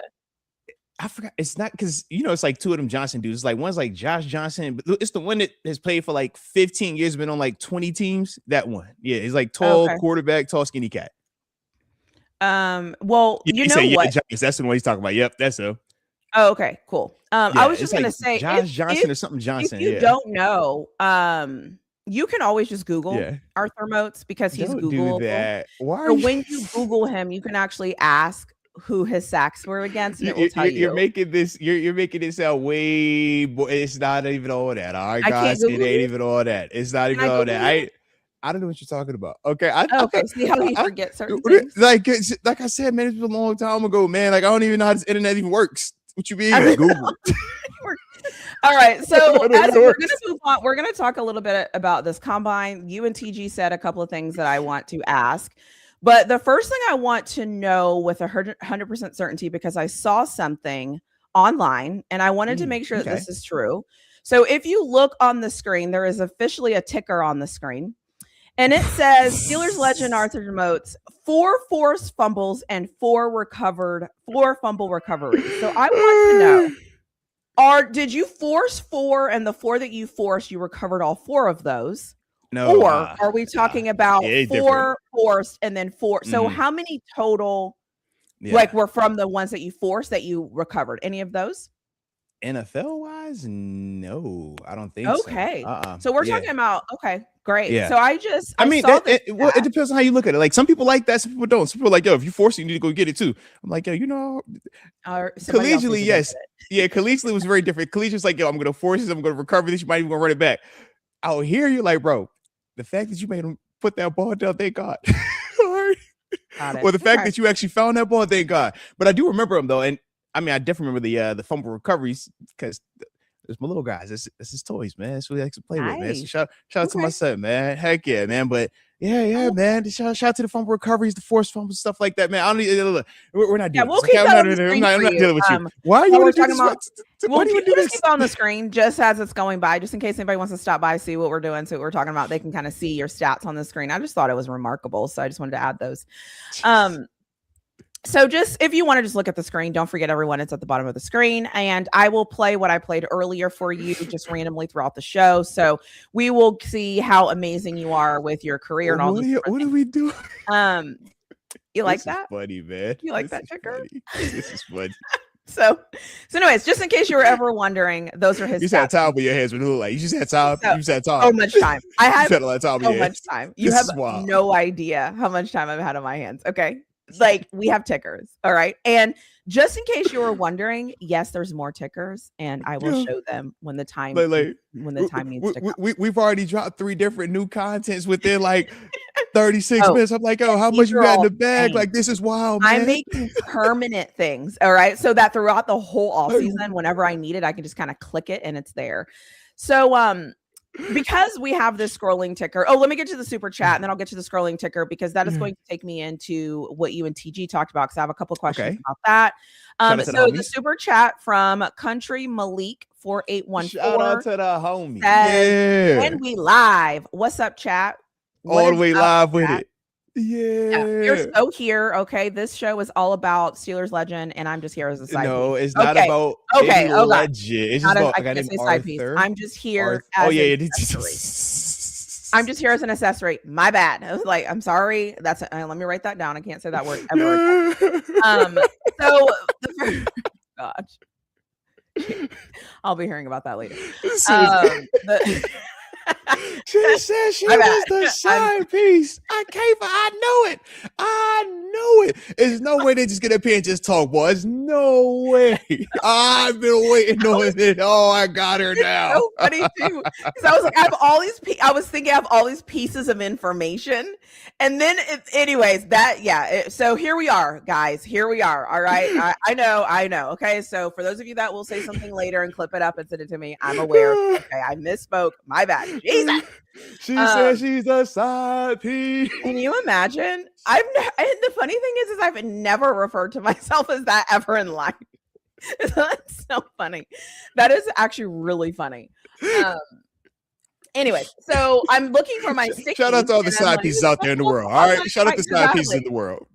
I forgot. It's not because it's like two of them Johnson dudes. It's like one's like Josh Johnson, but it's the one that has played for like 15 years, been on like 20 teams. That one, yeah, he's like tall quarterback, tall skinny cat. Well, you know what? Giants, that's the one he's talking about. Yep, that's so. Oh, okay, cool. I was just gonna say Josh Johnson or something Johnson. If you don't know, you can always just Google Arthur Moats because he's Googleable. Do that. Why? So when you Google him, you can actually ask who his sacks were against, and it will tell you. You're making it sound way. It's not even all that. All right, guys, it ain't even all that. It's not even all that. I don't know what you're talking about. Okay. Okay. See how he forgets certain things? Like I said, man, it was a long time ago, man. Like, I don't even know how this internet even works. What you mean? Google. All right. So as we're going to move on, we're going to talk a little bit about this combine. You and TG said a couple of things that I want to ask. But the first thing I want to know with 100% certainty, because I saw something online and I wanted to make sure that this is true. So if you look on the screen, there is officially a ticker on the screen. And it says Steelers legend Arthur DeMoats, 4 forced fumbles and 4 fumble recoveries. So I want to know, did you force 4 and the 4 that you forced, you recovered all 4 of those? No. Or are we talking about 4 forced and then 4? So how many total were from the ones that you forced that you recovered? Any of those? NFL wise? No, I don't think so. So we're talking about, great. Yeah. So I mean, it depends on how you look at it. Like, some people like that, some people don't. Some people are like, yo, if you force it, you need to go get it too. I'm like, yo, collegially, yes. Yeah, collegially was very different. Collegiate was like, yo, I'm gonna force this, I'm gonna recover this, you might even gonna run it back. Out here, you're like, bro, the fact that you made him put that ball down, thank God. Well, the fact that you actually found that ball, thank God. But I do remember him though, and I mean, I definitely remember the fumble recoveries because there's my little guys. This is toys, man. That's what I like to play with, man. So shout out to my son, man. Heck yeah, man. But yeah, man. Shout out to the fumble recoveries, the forced fumbles, stuff like that, man. I don't need. We're not dealing. I'm not dealing with you. Why are you talking about? Why do you do this? Keep on the screen just as it's going by, just in case anybody wants to stop by, see what we're doing, see what we're talking about. They can kind of see your stats on the screen. I just thought it was remarkable, so I just wanted to add those. So just if you want to just look at the screen, don't forget, everyone, it's at the bottom of the screen, and I will play what I played earlier for you just randomly throughout the show. So we will see how amazing you are with your career and all this. What are we doing? You like that? Funny, man. You like that ticker? This is funny. So anyways, just in case you were ever wondering, those are his. You just had time with your hands. When you look like you just had time. You just had time. So much time. I had a lot of time. So much time. You have no idea how much time I've had on my hands. Okay. Like, we have tickers. All right. And just in case you were wondering, yes, there's more tickers, and I will show them when the time needs to come. We've already dropped 3 different new contents within like 36 minutes. I'm like, oh, how much you got in the bag? Like, this is wild, man. I'm making permanent things. All right. So that throughout the whole off season, whenever I need it, I can just kind of click it and it's there. So because we have this scrolling ticker. Oh, let me get to the super chat and then I'll get to the scrolling ticker, because that is going to take me into what you and TG talked about, because I have a couple of questions about that. So the super chat from Country Malik 4814. Shout out to the homie. And we live. What's up, chat? All the way live with it. Yeah. You're so here. Okay. This show is all about Steelers legend, and I'm just here as a side piece. No, it's not about any legend. It's just about a guy named Arthur. I'm just here as I'm just here as an accessory. My bad. I was like, I'm sorry. Let me write that down. I can't say that word ever again. Gosh. I'll be hearing about that later. She said she was the side piece. I know it. There's no way they just get up here and just talk, boy. There's no way. I've been waiting on it. Oh, I got her now. So funny too, because I was like, I was thinking I have all these pieces of information, and then so here we are, guys. Here we are. All right. I know. Okay. So for those of you that will say something later and clip it up and send it to me, I'm aware. Okay, I misspoke. My bad. Jesus. She said she's a side piece. Can you imagine? And the funny thing is I've never referred to myself as that ever in life. That's so funny. That is actually really funny. Anyway, so I'm looking for my 60s. Shout out to all the side pieces out there in the world. All right, shout out to side pieces in the world.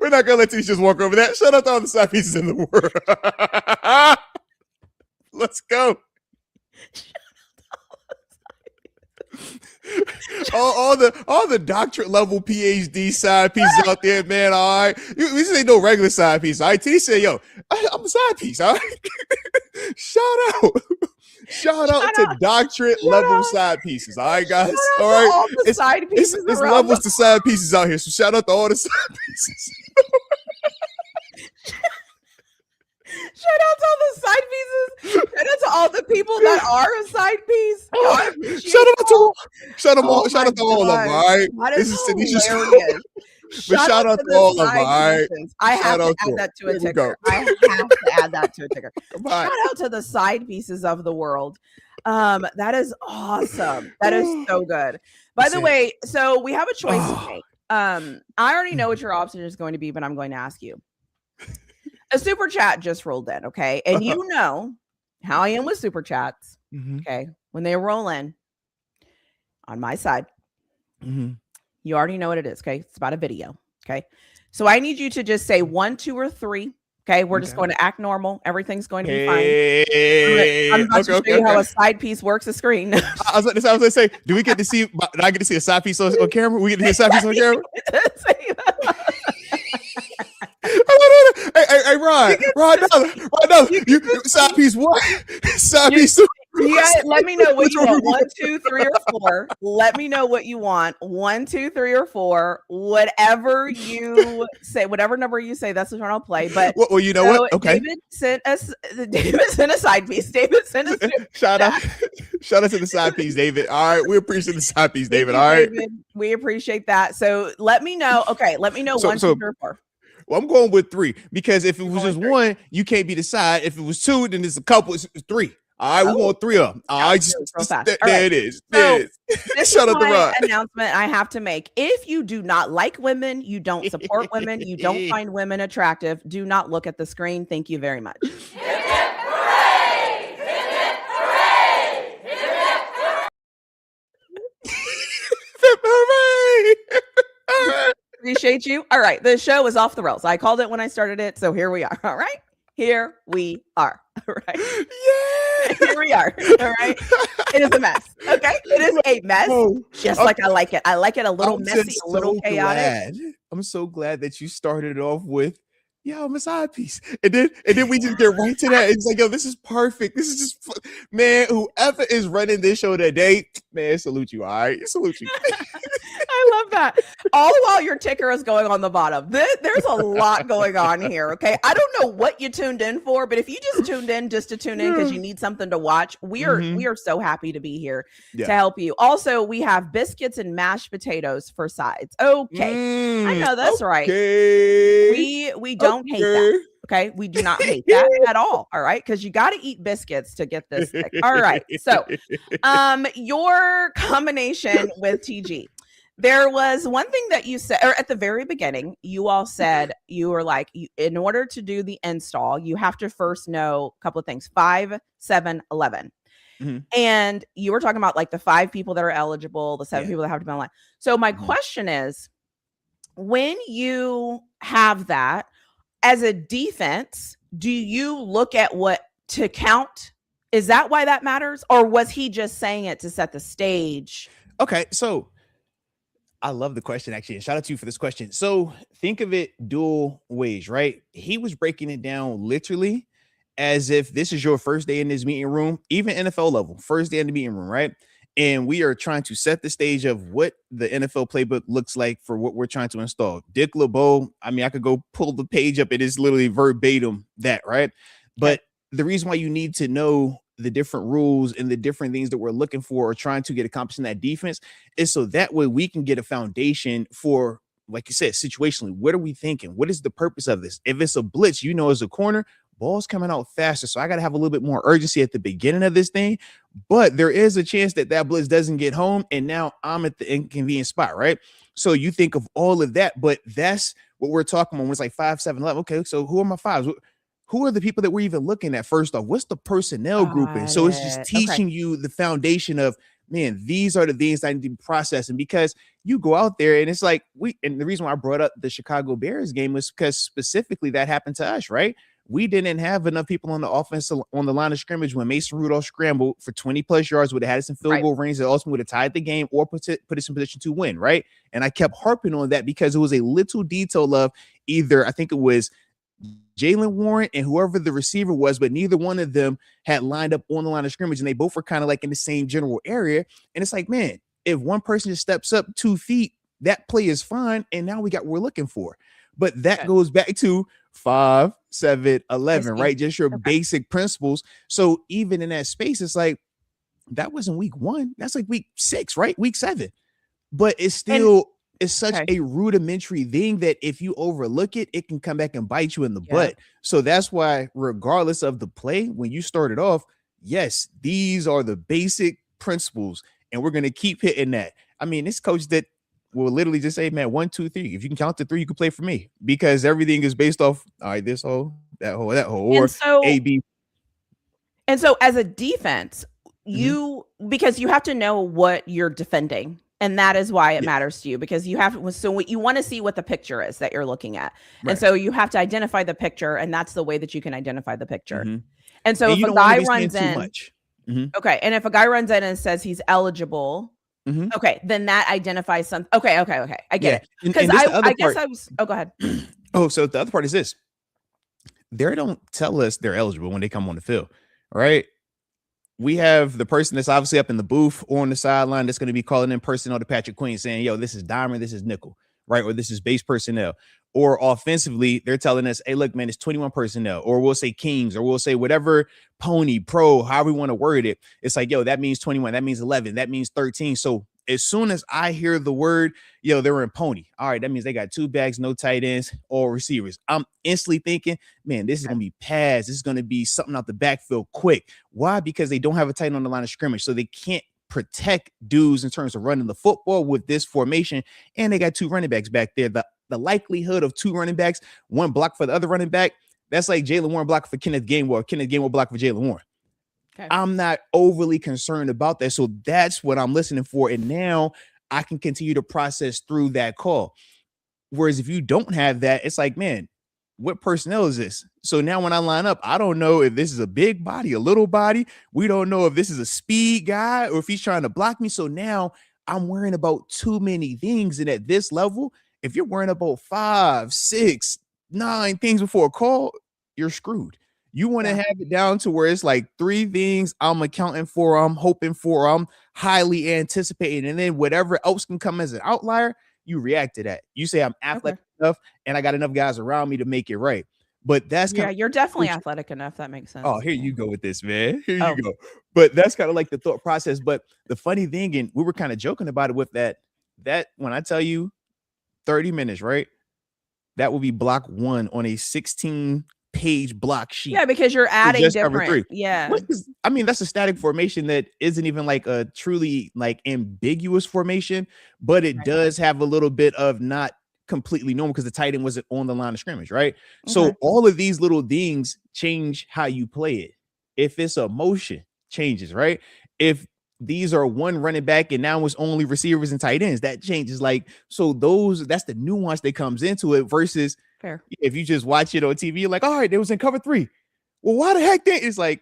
We're not gonna let these just walk over that. Shout out to all the side pieces in the world. Let's go. all the doctorate level PhD side pieces out there, man. All right, this ain't no regular side piece. All right, T said, "Yo, I'm a side piece." All right, shout out to doctorate level side pieces. All right, guys. All right, it's levels to side pieces out here. So shout out to all the side pieces. Shout out to all the side pieces. Shout out to all the people that are a side piece. Shout out to all of them. All right, that is hilarious. Shout out to all of them. All right, I have to add that to a ticker. I have to add that to a ticker. Shout out to the side pieces of the world. That is awesome. That is so good. By the way, so we have a choice to make. I already know what your option is going to be, but I'm going to ask you. A super chat just rolled in, okay? And you know how I am with super chats, okay? When they roll in on my side, you already know what it is, okay? It's about a video, okay? So I need you to just say 1, 2, or 3. Okay, we're just going to act normal. Everything's going to be fine. I'm about to show you how a side piece works the screen. I was going to say, do we get to see? Did I get to see a side piece on camera? We get to see a side piece on camera. Hey, Rod, no, you side piece what? Side piece. Let me know what you want. 1, 2, 3, or 4. Let me know what you want. 1, 2, 3, or 4. Whatever you say, whatever number you say, that's the one I'll play. But well, you know what? Okay. David sent a side piece. David sent us. Shout out to the side piece, David. All right, we appreciate the side piece, David. All right, David, we appreciate that. So let me know. Okay, let me know 1, 2, 3, or 4. Well, I'm going with 3 because if it was just 1, you can't be the side. If it was 2, then it's a couple. It's 3. All right, we're going 3 of them. All right, there it is. There it is. Shout out to Rod. Announcement I have to make. If you do not like women, you don't support women, you don't find women attractive, do not look at the screen. Thank you very much. Hooray! Appreciate you. All right, the show is off the rails. I called it when I started it, so here we are. All right, here we are. All right, yeah, here we are. All right, it is a mess. Okay, it is a mess, just like I like it. I like it a little messy, a little chaotic. I'm so glad that you started off with, yeah, I'm a side piece, and then we just get right to that. It's like, yo, this is perfect. This is just, man. Whoever is running this show today, man, salute you. All right, salute you. I love that. All while your ticker is going on the bottom. There's a lot going on here. Okay. I don't know what you tuned in for, but if you just tuned in just to tune in because you need something to watch, we are so happy to be here to help you. Also, we have biscuits and mashed potatoes for sides. Okay. I know that's right. We don't hate that. Okay. We do not hate that at all. All right. Because you got to eat biscuits to get this thick. All right. So your combination with TG. There was one thing that you said, or at the very beginning, you all said you were like, in order to do the install, you have to first know a couple of things, 5, 7, 11. And you were talking about like the 5 people that are eligible, the 7 people that have to be online. So my question is, when you have that as a defense, do you look at what to count? Is that why that matters? Or was he just saying it to set the stage? Okay, so I love the question, actually. And shout out to you for this question. So think of it dual ways, right? He was breaking it down literally as if this is your first day in this meeting room, even NFL level, first day in the meeting room, right? And we are trying to set the stage of what the NFL playbook looks like for what we're trying to install. Dick LeBeau, I mean, I could go pull the page up. It is literally verbatim that, right? But the reason why you need to know the different rules and the different things that we're looking for or trying to get accomplished in that defense is so that way we can get a foundation for, like you said, situationally, what are we thinking? What is the purpose of this? If it's a blitz, as a corner, ball's coming out faster. So I got to have a little bit more urgency at the beginning of this thing, but there is a chance that blitz doesn't get home. And now I'm at the inconvenient spot, right? So you think of all of that, but that's what we're talking about when it's like 5, 7, 11. Okay. So who are my 5s? Who are the people that we're even looking at? First off, what's the personnel grouping? So it's just teaching you the foundation of, man, these are the things I need to be processing, because you go out there and it's like and the reason why I brought up the Chicago Bears game was because specifically that happened to us, right? We didn't have enough people on the offense on the line of scrimmage when Mason Rudolph scrambled for 20 plus yards, would have had us in field goal range that ultimately would have tied the game or put us in position to win, right? And I kept harping on that because it was a little detail of either, I think it was Jaylen Warren and whoever the receiver was, but neither one of them had lined up on the line of scrimmage, and they both were kind of like in the same general area. And it's like, man, if one person just steps up 2 feet, that play is fine. And now we got what we're looking for. But that goes back to 5, 7, 11, right? Just your basic principles. So even in that space, it's like, that wasn't week 1. That's like week 6, right? Week 7. But it's still, it's such a rudimentary thing that if you overlook it, it can come back and bite you in the butt. So that's why, regardless of the play, when you started off, yes, these are the basic principles, and we're going to keep hitting that. I mean, this coach that will literally just say, man, 1, 2, 3. If you can count to 3, you can play for me, because everything is based off, all right, this hole, that hole, that hole, or A, B. And so as a defense, because you have to know what you're defending. And that is why it matters to you, because you have, so what you want to see what the picture is that you're looking at. Right. And so you have to identify the picture, and that's the way that you can identify the picture. And so if a guy runs in, okay. And if a guy runs in and says he's eligible, okay, then that identifies something. Okay. I get it. Because I guess I was, go ahead. So the other part is this. They don't tell us they're eligible when they come on the field, right? We have the person that's obviously up in the booth or on the sideline that's going to be calling in personnel to Patrick Queen saying, yo, this is diamond, this is nickel, right? Or this is base personnel. Or offensively, they're telling us, hey, look, man, it's 21 personnel. Or we'll say Kings, or we'll say whatever, pony, pro, however we want to word it. It's like, yo, that means 21, that means 11, that means 13. So as soon as I hear the word, yo, they're in pony. All right, that means they got 2 bags, no tight ends or receivers. I'm instantly thinking, man, this is going to be pass. This is going to be something out the backfield quick. Why? Because they don't have a tight end on the line of scrimmage. So they can't protect dudes in terms of running the football with this formation. And they got 2 running backs back there. The likelihood of 2 running backs, 1 block for the other running back, that's like Jaylen Warren block for Kenneth Gainwell, Kenneth Gainwell block for Jaylen Warren. Okay. I'm not overly concerned about that. So that's what I'm listening for. And now I can continue to process through that call. Whereas if you don't have that, it's like, man, what personnel is this? So now when I line up, I don't know if this is a big body, a little body. We don't know if this is a speed guy or if he's trying to block me. So now I'm worrying about too many things. And at this level, if you're worrying about 5, 6, 9 things before a call, you're screwed. You want to have it down to where it's like 3 things I'm accounting for, I'm hoping for, I'm highly anticipating. And then whatever else can come as an outlier, you react to that. You say I'm athletic enough and I got enough guys around me to make it right. But that's kind of, you're definitely athletic enough. That makes sense. Oh, here you go with this, man. Here you go. But that's kind of like the thought process. But the funny thing, and we were kind of joking about it with that when I tell you 30 minutes, right? That will be block 1 on a 16-page block sheet. Yeah, because you're adding different. Yeah. I mean, that's a static formation that isn't even like a truly like ambiguous formation, but it does have a little bit of not completely normal because the tight end wasn't on the line of scrimmage, right? So all of these little things change how you play it. If it's a motion, changes, right? If these are 1 running back and now it's only receivers and tight ends, that changes. Like, so that's the nuance that comes into it versus if you just watch it on TV, you're like, all right, they was in cover 3. Well, why the heck then? It's like,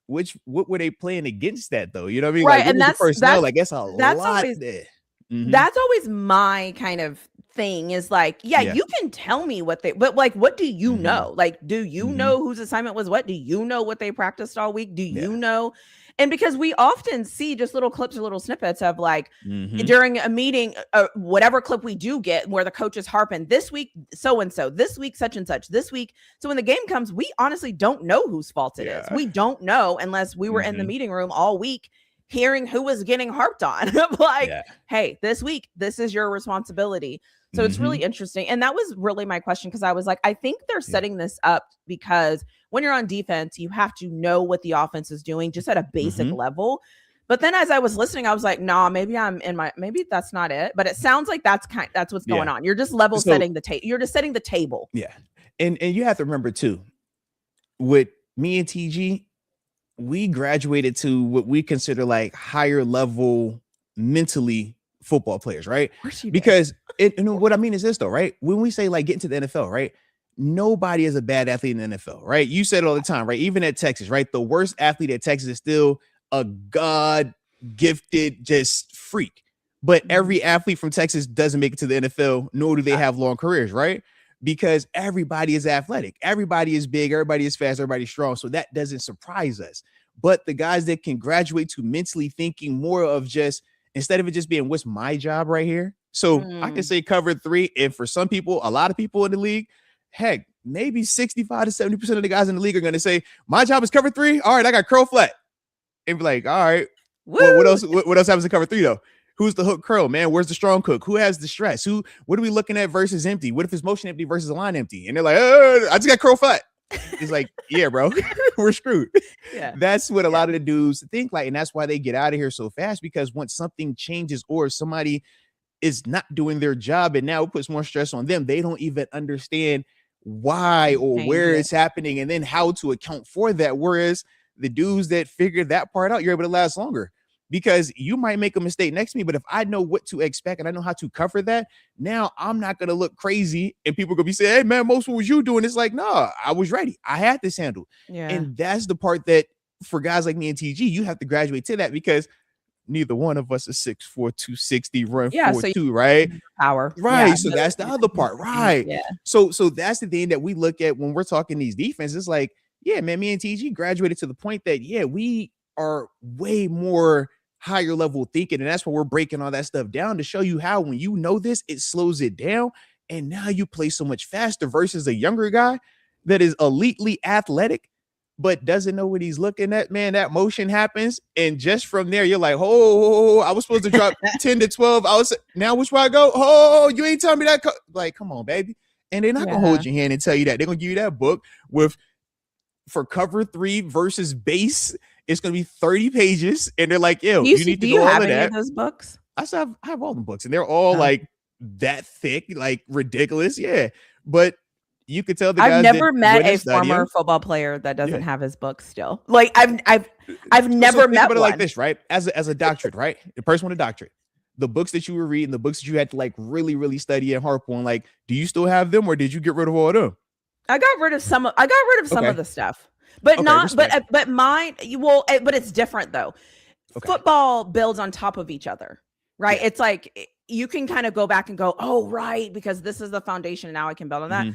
what were they playing against that though? You know what I mean? Right. Like, and that's like that's a lot always, there. That's always my kind of thing is like, you can tell me but like, what do you know? Like, do you know whose assignment was what? Do you know what they practiced all week? Do you know? And because we often see just little clips or little snippets of like during a meeting, whatever clip we do get where the coach is harping this week, so-and-so, this week, such and such, this week. So when the game comes, we honestly don't know whose fault it is. We don't know unless we were in the meeting room all week hearing who was getting harped on. Like, hey, this week, this is your responsibility. So it's really interesting. And that was really my question, because I was like, I think they're setting this up because when you're on defense, you have to know what the offense is doing just at a basic level. But then as I was listening, I was like, nah, maybe maybe that's not it. But it sounds like that's what's going on. You're just setting the table. You're just setting the table. Yeah. And you have to remember too, with me and TG, we graduated to what we consider like higher level mentally football players, right? Because what I mean is this though, right? When we say like get into the NFL, right? Nobody is a bad athlete in the NFL, right? You said it all the time, right? Even at Texas, right? The worst athlete at Texas is still a God gifted just freak. But every athlete from Texas doesn't make it to the NFL, nor do they have long careers, right? Because everybody is athletic. Everybody is big. Everybody is fast. Everybody's strong. So that doesn't surprise us. But the guys that can graduate to mentally thinking more of just, instead of it just being, what's my job right here? So I can say cover 3. And for some people, a lot of people in the league, heck, maybe 65 to 70% of the guys in the league are going to say, my job is cover 3. All right, I got curl flat. And be like, all right, well, what else? What else happens to cover 3 though? Who's the hook curl, man? Where's the strong hook? Who has the stress? What are we looking at versus empty? What if it's motion empty versus a line empty? And they're like, I just got curl flat. It's like, yeah, bro, we're screwed. Yeah. That's what a lot of the dudes think like, and that's why they get out of here so fast, because once something changes or somebody is not doing their job and now it puts more stress on them, they don't even understand why or where it's happening and then how to account for that. Whereas the dudes that figure that part out, you're able to last longer. Because you might make a mistake next to me, but if I know what to expect and I know how to cover that, now I'm not going to look crazy and people are going to be saying, hey, man, most what was you doing? It's like, no, I was ready. I had this handled. Yeah. And that's the part that for guys like me and TG, you have to graduate to that, because neither one of us is 6'4", 260, run 4'2", right? Power. Right. Yeah. So that's the other part. Right. Yeah. So that's the thing that we look at when we're talking these defenses. It's like, yeah, man, me and TG graduated to the point that, yeah, we are way more higher level thinking. And that's why we're breaking all that stuff down to show you how, when you know this, it slows it down. And now you play so much faster versus a younger guy that is elitely athletic, but doesn't know what he's looking at. Man, that motion happens. And just from there, you're like, oh, I was supposed to drop 10 to 12. Now which way I go? Oh, you ain't telling me that. Like, come on, baby. And they're not going to hold your hand and tell you that. They're going to give you that book for cover 3 versus base. It's going to be 30 pages. And they're like, yo, you need to do all of that. Of those books? I have all the books, and they're all like that thick, like ridiculous. Yeah. But you could tell the guys. I've never met a former football player that doesn't have his books still. Like I've never met one. Like this, right? As a doctorate, right? The person with a doctorate. The books that you were reading, the books that you had to like really, really study and harp on, like, do you still have them, or did you get rid of all of them? I got rid of some of the stuff. But but mine, but it's different though. Okay. Football builds on top of each other, right? Yeah. It's like you can kind of go back and go, oh, right, because this is the foundation, and now I can build on that.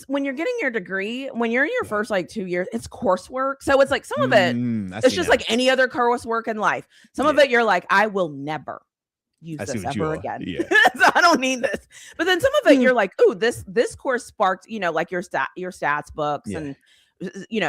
When you're getting your degree, when you're in your first like 2 years, it's coursework. So it's like some of it, it's just like any other coursework in life. Some of it, you're like, I will never use this ever again. Yeah. So I don't need this. But then some of it, you're like, oh, this course sparked, like your stats books and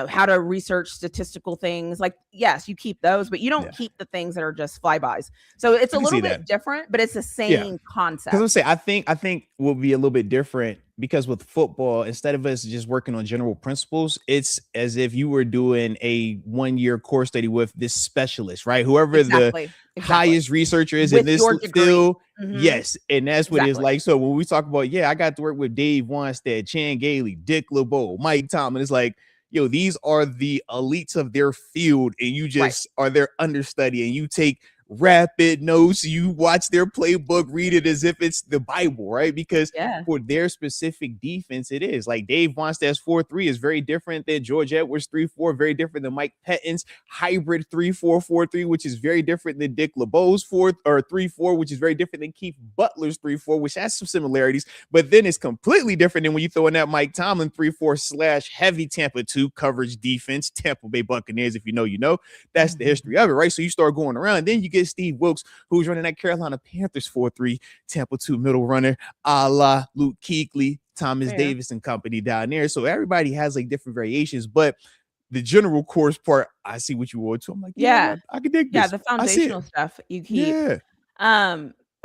how to research statistical things. Like, yes, you keep those, but you don't keep the things that are just flybys. So it's a little bit different, but it's the same concept. Because I think will be a little bit different, because with football, instead of us just working on general principles, it's as if you were doing a 1-year course study with this specialist, right? Whoever the highest researcher is with in this field. Yes. And that's what it's like. So when we talk about, I got to work with Dave Wanstead, Chan Gailey, Dick LeBeau, Mike Tomlin, it's like, these are the elites of their field, and you just are their understudy, and you take rapid notes, you watch their playbook, read it as if it's the Bible, right? Because for their specific defense, it is like Dave Wanstead's 4-3 is very different than George Edwards 3-4, very different than Mike Pettin's hybrid 3-4-4-3, which is very different than Dick LeBeau's 3-4, which is very different than Keith Butler's 3-4, which has some similarities, but then it's completely different than when you throw in that Mike Tomlin 3-4 / heavy Tampa 2 coverage defense, Tampa Bay Buccaneers. If you know, that's the history of it, right? So you start going around, then you get Steve Wilkes, who's running that Carolina Panthers 4-3 Tampa 2 middle runner, a la Luke Kuechly, Thomas Davis and company down there. So everybody has like different variations, but the general course part, I see what you want to. I'm like, I can dig this. Yeah, the foundational stuff you keep.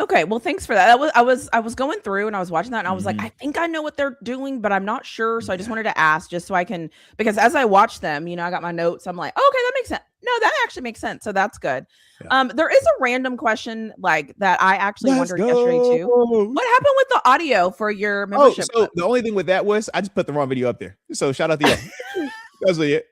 Okay, well, thanks for that. I was going through and I was watching that, and I was like, I think I know what they're doing, but I'm not sure. So I just wanted to ask, just so I can, because as I watch them, I got my notes. I'm like, okay, that makes sense. No, that actually makes sense. So that's good. There is a random question like that I actually wondered yesterday too. What happened with the audio for your membership? So the only thing with that was I just put the wrong video up there. So shout out to you. That's it.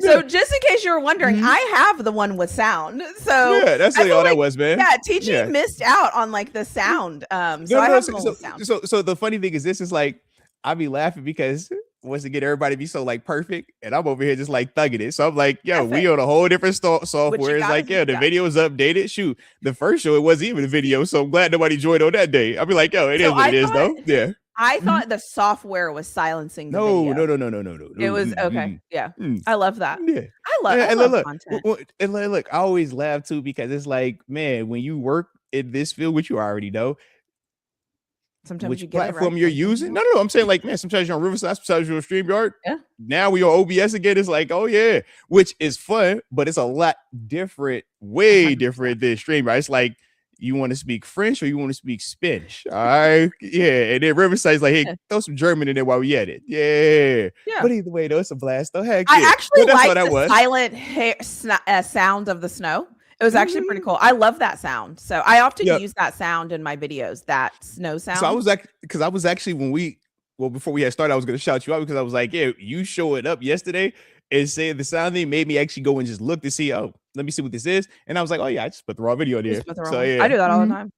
So just in case you were wondering, I have the one with sound. So that's really all that was, man. Yeah, TG missed out on like the sound. So I have the one with sound. So the funny thing is, this is like, I be laughing because once again, everybody be so like perfect, and I'm over here just like thugging it. So I'm like, we on a whole different software. It's like, the video is updated. Shoot, the first show, it wasn't even a video. So I'm glad nobody joined on that day. I'll be like, it is what it is though. Yeah. I thought the software was silencing the video. No. It was okay. Yeah. I love that. Yeah. I love content. And look, I always laugh too, because it's like, man, when you work in this field, which you already know, sometimes which you get platform right, you're using. No, I'm saying like, man, sometimes you're on Riverside, sometimes you're on StreamYard. Yeah. Now we on OBS again. It's like, oh yeah, which is fun, but it's a lot different, way 100%. different than StreamYard. It's like, you want to speak French or you want to speak Spanish? All right. Yeah. And then Riverside's like, hey, throw some German in there while we at it. Yeah. But either way, though, it's a blast. Though, heck, I actually like the silent sound of the snow. It was actually pretty cool. I love that sound. So I often use that sound in my videos, that snow sound. So I was actually, before we had started, I was going to shout you out because I was like, yeah, you showing up yesterday and saying the sound thing made me actually go and just look to see, oh, let me see what this is. And I was like, oh yeah, I just put the raw video there. So yeah. I do that all the time.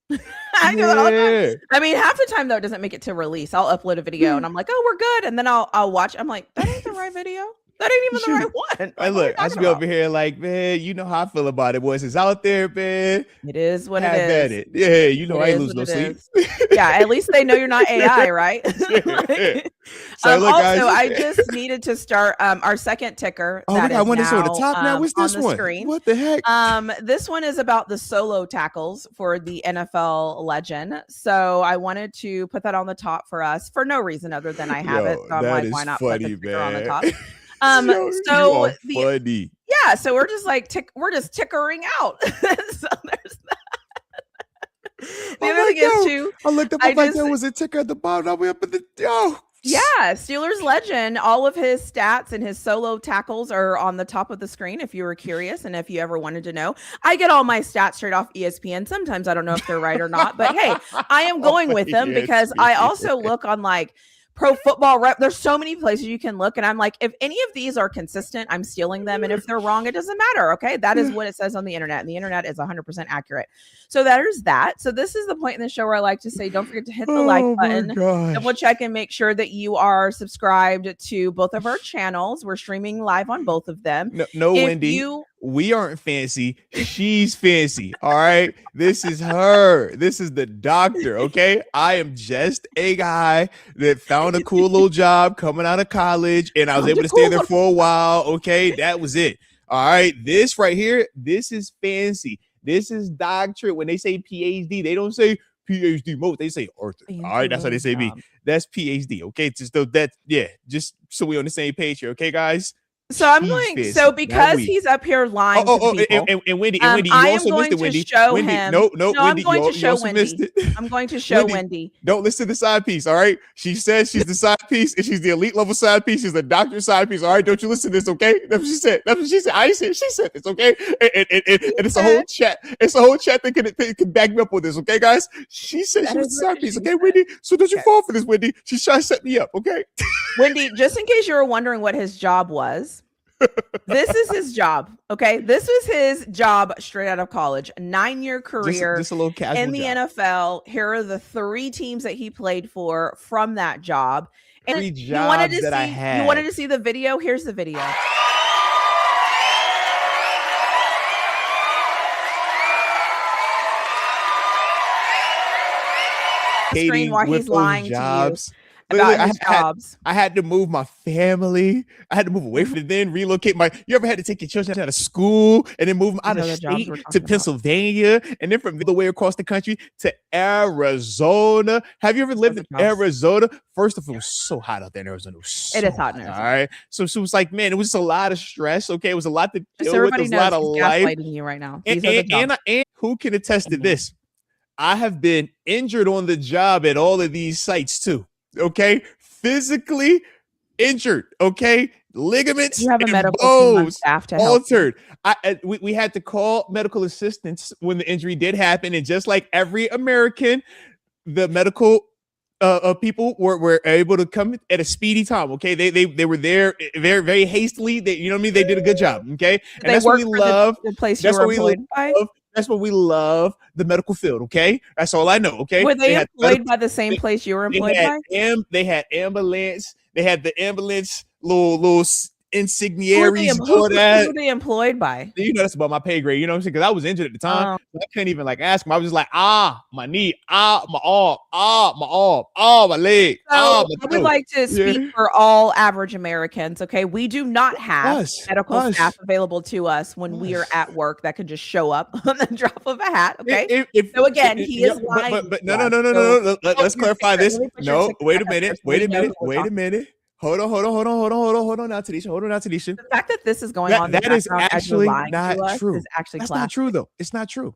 I do that all the time. I mean, half the time though, it doesn't make it to release. I'll upload a video and I'm like, oh, we're good. And then I'll watch. I'm like, that ain't the right video. That ain't even the right one. Like, look, I just be over here like, man, you know how I feel about it, boys. It's out there, man. It is what it is. At it. Yeah, you know, I ain't lose no sleep. Yeah, at least they know you're not AI, right? So look, guys, also, I just needed to start our second ticker. Oh, I want to show the top now. What's this one? Screen. What the heck? This one is about the solo tackles for the NFL legend. So I wanted to put that on the top for us for no reason other than I have it. So I'm like, why not put the ticker on the top? So funny. Yeah, so we're just like we're just tickering out. So there's that. The other thing is too, I looked up like there was a ticker at the bottom, all the way up at the yeah, Steelers legend. All of his stats and his solo tackles are on the top of the screen if you were curious and if you ever wanted to know. I get all my stats straight off ESPN. Sometimes I don't know if they're right or not, but hey, I am going with them because I also look on like Pro Football Rep. There's so many places you can look, and I'm like, if any of these are consistent, I'm stealing them, and if they're wrong, it doesn't matter. Okay, that is what it says on the internet, and the internet is 100% accurate. So that is that. So this is the point in the show where I like to say, don't forget to hit the like button, double check, and make sure that you are subscribed to both of our channels. We're streaming live on both of them. No, Wendy. We aren't fancy. She's fancy. All right. This is her. This is the doctor. Okay. I am just a guy that found a cool little job coming out of college and I was able to stay there for a while. Okay. That was it. All right. This right here, this is fancy. This is doctorate. When they say PhD, they don't say PhD most. They say Arthur. All right. That's how they say me. That's PhD. Okay. Just that. Yeah. Just so we're on the same page here. Okay, guys. So I'm going. So because he's up here lying to people, and Wendy, you also missed it, Wendy. No, Wendy, I'm going to show Wendy. I'm going to show Wendy. Don't listen to the side piece. All right. She says she's the side piece, and she's the elite level side piece. She's the doctor side piece. All right. Don't you listen to this, okay? That's what she said. That's what she said. I said she said this, okay? And it's a whole chat. It's a whole chat that can back me up with this, okay, guys? She said she was the side piece, okay, Wendy? So don't you fall for this, Wendy? She's trying to set me up, okay? Wendy, just in case you were wondering what his job was. This is his job. Okay. This was his job straight out of college. 9-year career just a little casual in the NFL. Here are the 3 teams that he played for from that job. And 3 jobs that I had. You wanted to see the video? Here's the video. Screen while he's lying jobs. To you. About his jobs. I had to move my family. I had to move away from it, then relocate you ever had to take your children out of school and then move them out of state to Pennsylvania and then from the way across the country to Arizona? Have you ever lived in Arizona? First of all, it was so hot out there in Arizona. It is hot in Arizona. All right. So she was like, man, it was just a lot of stress. Okay. It was a lot to deal with. There's a lot of life. Gaslighting you right now. And who can attest to this? I have been injured on the job at all of these sites too. Okay, physically injured. Okay, ligaments, you have a medical team on staff to altered. We had to call medical assistance when the injury did happen, and just like every American, the medical people were able to come at a speedy time. Okay, they were there very very hastily. You know what I mean? They did a good job. Okay, and that's what we love. The place you were employed by. That's what we love, the medical field, okay? That's all I know, okay? Were they employed by the same place you were employed by? They had ambulance. They had the ambulance little insigniaries and all that. Who are they employed by? You know, that's about my pay grade. You know what I'm saying? Because I was injured at the time. So I couldn't even like ask him. I was just like, my knee, my arm, my leg. So I would like to speak for all average Americans. Okay. We do not have medical staff available to us when we are at work that can just show up on the drop of a hat. Okay. So again, he is lying. But no. Let's clarify this. No, wait a minute. Hold on now, Tanisha. The fact that this is going on, that is actually not true. That's not true, though. It's not true.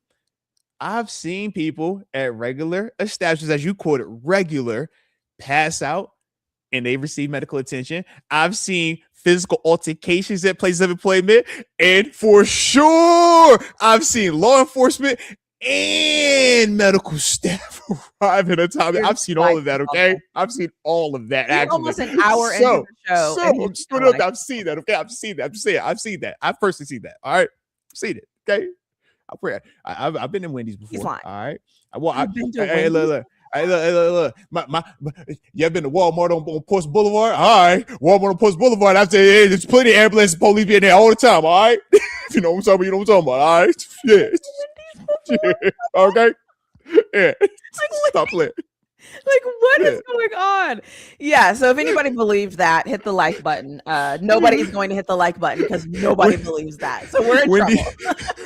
I've seen people at regular establishments, as you quoted, regular, pass out and they receive medical attention. I've seen physical altercations at places of employment, and for sure, I've seen law enforcement and medical staff arrive at a time. I've seen all of that. Okay, I've seen all of that. Actually, almost an hour into the show. I've seen that. Okay, I've seen that. I'm saying I've seen that. I've personally seen that. All right, I've seen it. Okay, I've been in Wendy's before. All right, I've been to Wendy's. Look. You ever been to Walmart on Post Boulevard? All right, Walmart on Post Boulevard. After there's plenty of ambulance police being there all the time. All right, you know what I'm talking about. You know what I'm talking about. All right, yeah. Okay. Yeah. Stop playing. Like, what is going on? Yeah. So if anybody believes that, hit the like button. Nobody's going to hit the like button because nobody believes that. So we're in trouble.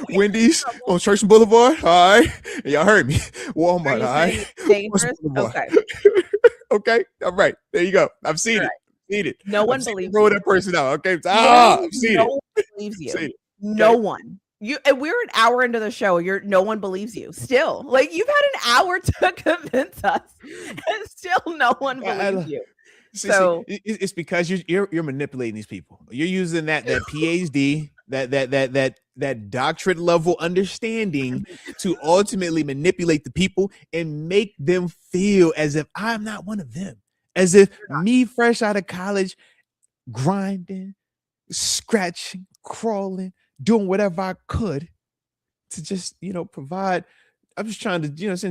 Wendy's on Church Boulevard. All right. Y'all heard me. Walmart. All right. Dangerous. Okay. Okay. All right. There you go. I've seen it. Seen it. No one believes you. Roll that person out. Okay. I've seen it. No one believes you. No one. We're an hour into the show. No one believes you. Still, like, you've had an hour to convince us, and still no one believes you. So it's because you're manipulating these people. You're using that PhD, that doctorate level understanding to ultimately manipulate the people and make them feel as if I'm not one of them, as if me fresh out of college, grinding, scratching, crawling, doing whatever I could to just, provide. I'm just trying to, just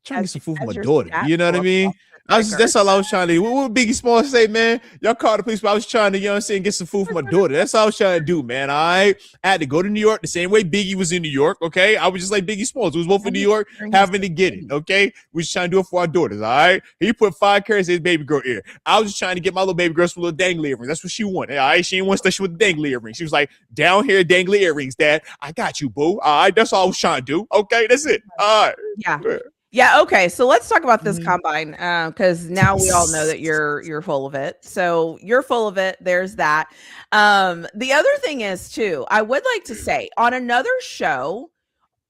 trying to get some food for my daughter. You know what I mean? That's all I was trying to do. What Biggie Smalls say, man? Y'all called the police, but I was trying to, get some food for my daughter. That's all I was trying to do, man. I had to go to New York the same way Biggie was in New York, okay? I was just like Biggie Smalls. We was both in New York having to get it, okay? We was trying to do it for our daughters, all right? He put 5 carats in his baby girl ear. I was just trying to get my little baby girl some little dangly earrings. That's what she wanted, all right? She didn't want to start with dangly earrings. She was like, down here, dangly earrings, Dad. I got you, boo. All right? That's all I was trying to do, okay? That's it. All right. Yeah. Okay. So let's talk about this combine, because now we all know that you're full of it. So you're full of it. There's that. The other thing is too, I would like to say on another show,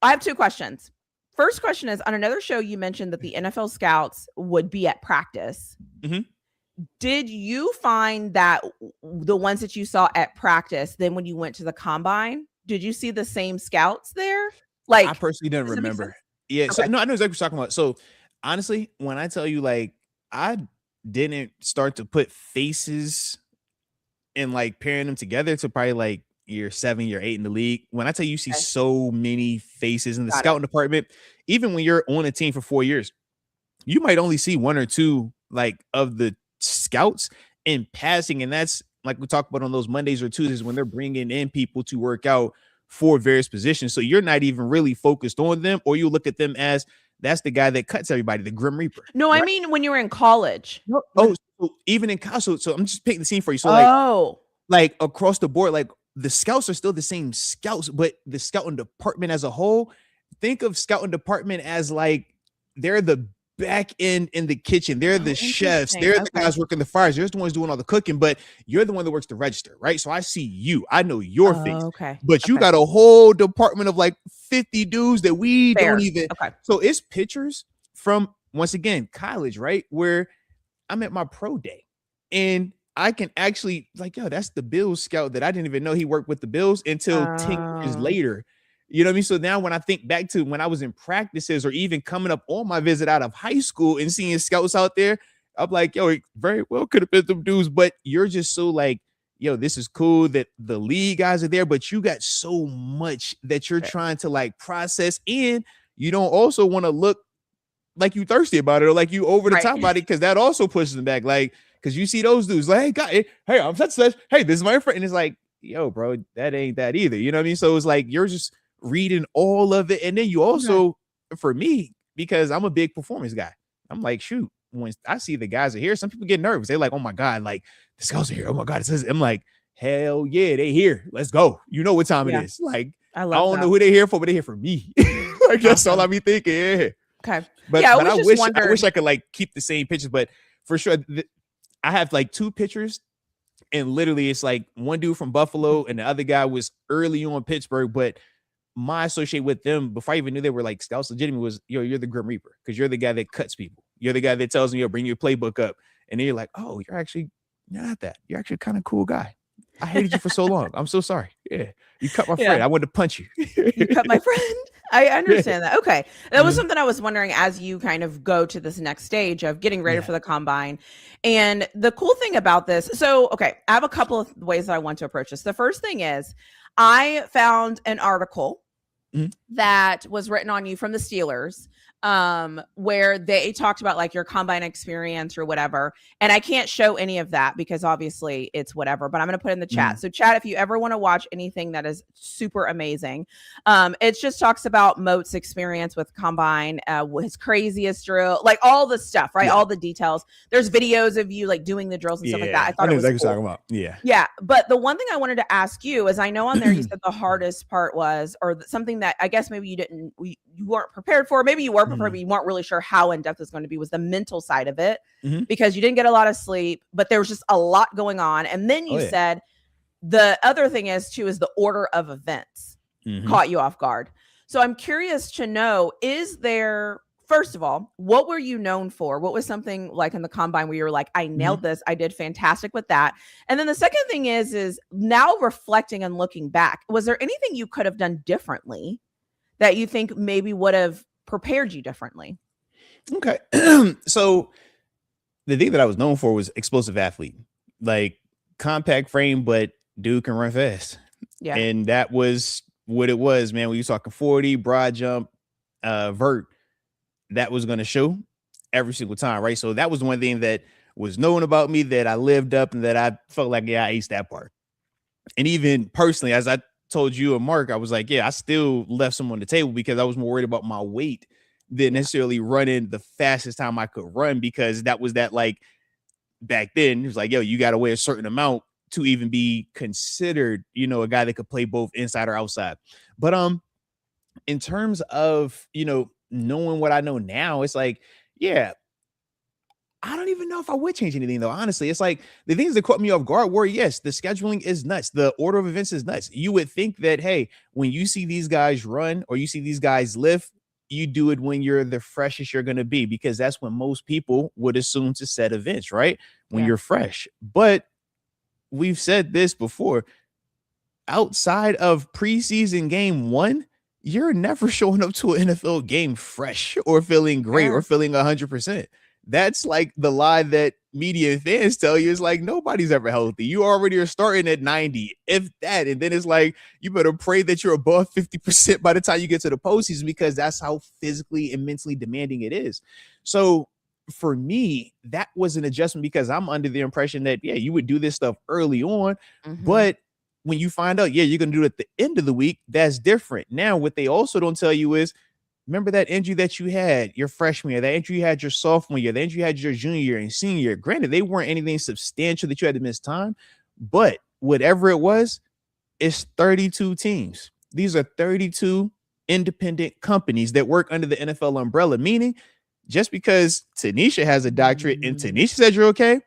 I have 2 questions. First question is, on another show, you mentioned that the NFL scouts would be at practice. Mm-hmm. Did you find that the ones that you saw at practice, then when you went to the combine, did you see the same scouts there? Like, I personally didn't remember. Yeah, okay. So no, I know exactly what you're talking about. So honestly, when I tell you, like, I didn't start to put faces and like pairing them together to probably like year 7, year 8 in the league. When I tell you, see so many faces in the scouting department, even when you're on a team for 4 years, you might only see 1 or 2 like of the scouts in passing, and that's like we talked about on those Mondays or Tuesdays when they're bringing in people to work out for various positions. So you're not even really focused on them, or you look at them as that's the guy that cuts everybody, the Grim Reaper. No, right? I mean when you were in college. So even in college. So I'm just picking the scene for you. So like across the board, like the scouts are still the same scouts, but the scouting department as a whole, think of scouting department as like they're the back end in the kitchen. They're the chefs. They're the guys working the fires. They're the ones doing all the cooking, but you're the one that works the register, right? So I see you. I know your face. But you got a whole department of like 50 dudes that we don't even. So it's pictures from, once again, college, right? Where I'm at my pro day and I can actually like, yo, that's the Bills scout that I didn't even know he worked with the Bills until 10 years later. You know what I mean? So now when I think back to when I was in practices or even coming up on my visit out of high school and seeing scouts out there, I'm like, yo, it very well could have been them dudes, but you're just so like, yo, this is cool that the league guys are there, but you got so much that you're trying to like process, and you don't also want to look like you thirsty about it or like you over the top about it, because that also pushes them back. Like, because you see those dudes like, hey, I'm such such. Hey, this is my friend, and it's like, yo, bro, that ain't that either. You know what I mean? So it's like you're just reading all of it, and then you also, for me, because I'm a big performance guy, I'm like, shoot, when I see the guys are here, some people get nervous. They're like, oh my god, like the scouts are here. Oh my god, I'm like, hell yeah, they here. Let's go. You know what time it is. Like, I don't know who they're here for, but they're here for me. Like that's all I be thinking. Yeah. Okay. But I wish I could like keep the same pictures, but for sure, I have like 2 pictures, and literally it's like one dude from Buffalo and the other guy was early on Pittsburgh, but my associate with them before I even knew they were like scouts legitimate was, yo, you're the Grim Reaper, because you're the guy that cuts people. You're the guy that tells them, yo, bring your playbook up. And then you're like, oh, you're not that. You're actually kind of cool guy. I hated you for so long. I'm so sorry. Yeah. You cut my friend. I wanted to punch you. You cut my friend. I understand that. Okay. That was something I was wondering as you kind of go to this next stage of getting ready for the combine. And the cool thing about this, so, okay, I have a couple of ways that I want to approach this. The first thing is I found an article that was written on you from the Steelers, where they talked about like your combine experience or whatever. And I can't show any of that because obviously it's whatever, but I'm going to put in the chat. So chat, if you ever want to watch anything that is super amazing, it just talks about Moat's experience with combine, his craziest drill, like all the stuff, right? All the details. There's videos of you like doing the drills and stuff like that. I thought it was cool. Talking about. Yeah. But the one thing I wanted to ask you is, I know on there you said the hardest part was, or something that I guess maybe you weren't prepared for. Maybe you were prepared, but you weren't really sure how in depth it's going to be, was the mental side of it, because you didn't get a lot of sleep, but there was just a lot going on. And then you said the other thing is the order of events caught you off guard. So I'm curious to know, is there, first of all, what were you known for? What was something like in the combine where you were like, I nailed this, I did fantastic with that? And then the second thing is now reflecting and looking back, was there anything you could have done differently that you think maybe would have prepared you differently? Okay. So the thing that I was known for was explosive athlete, like compact frame, but dude can run fast. Yeah. And that was what it was, man. When you talking 40, broad jump, vert, that was going to show every single time. Right. So that was one thing that was known about me that I lived up and that I felt like, I aced that part. And even personally, as I told you and Mark, I was like, I still left some on the table because I was more worried about my weight than necessarily running the fastest time I could run, because that was that, like, back then it was like, yo, you got to weigh a certain amount to even be considered, a guy that could play both inside or outside. But in terms of, knowing what I know now, it's like, I don't even know if I would change anything, though. Honestly, it's like the things that caught me off guard were, yes, the scheduling is nuts. The order of events is nuts. You would think that, hey, when you see these guys run or you see these guys lift, you do it when you're the freshest you're going to be, because that's when most people would assume to set events, right? When you're fresh. But we've said this before, outside of preseason game 1, you're never showing up to an NFL game fresh or feeling great or feeling 100%. That's like the lie that media and fans tell you, is like, nobody's ever healthy. You already are starting at 90, if that. And then it's like, you better pray that you're above 50% by the time you get to the postseason, because that's how physically and mentally demanding it is. So for me, that was an adjustment, because I'm under the impression that, you would do this stuff early on, but when you find out, you're going to do it at the end of the week, that's different. Now, what they also don't tell you is, remember that injury that you had your freshman year, that injury you had your sophomore year, the injury you had your junior year and senior year. Granted, they weren't anything substantial that you had to miss time, but whatever it was, it's 32 teams. These are 32 independent companies that work under the NFL umbrella, meaning just because Tanisha has a doctorate and Tanisha said you're okay,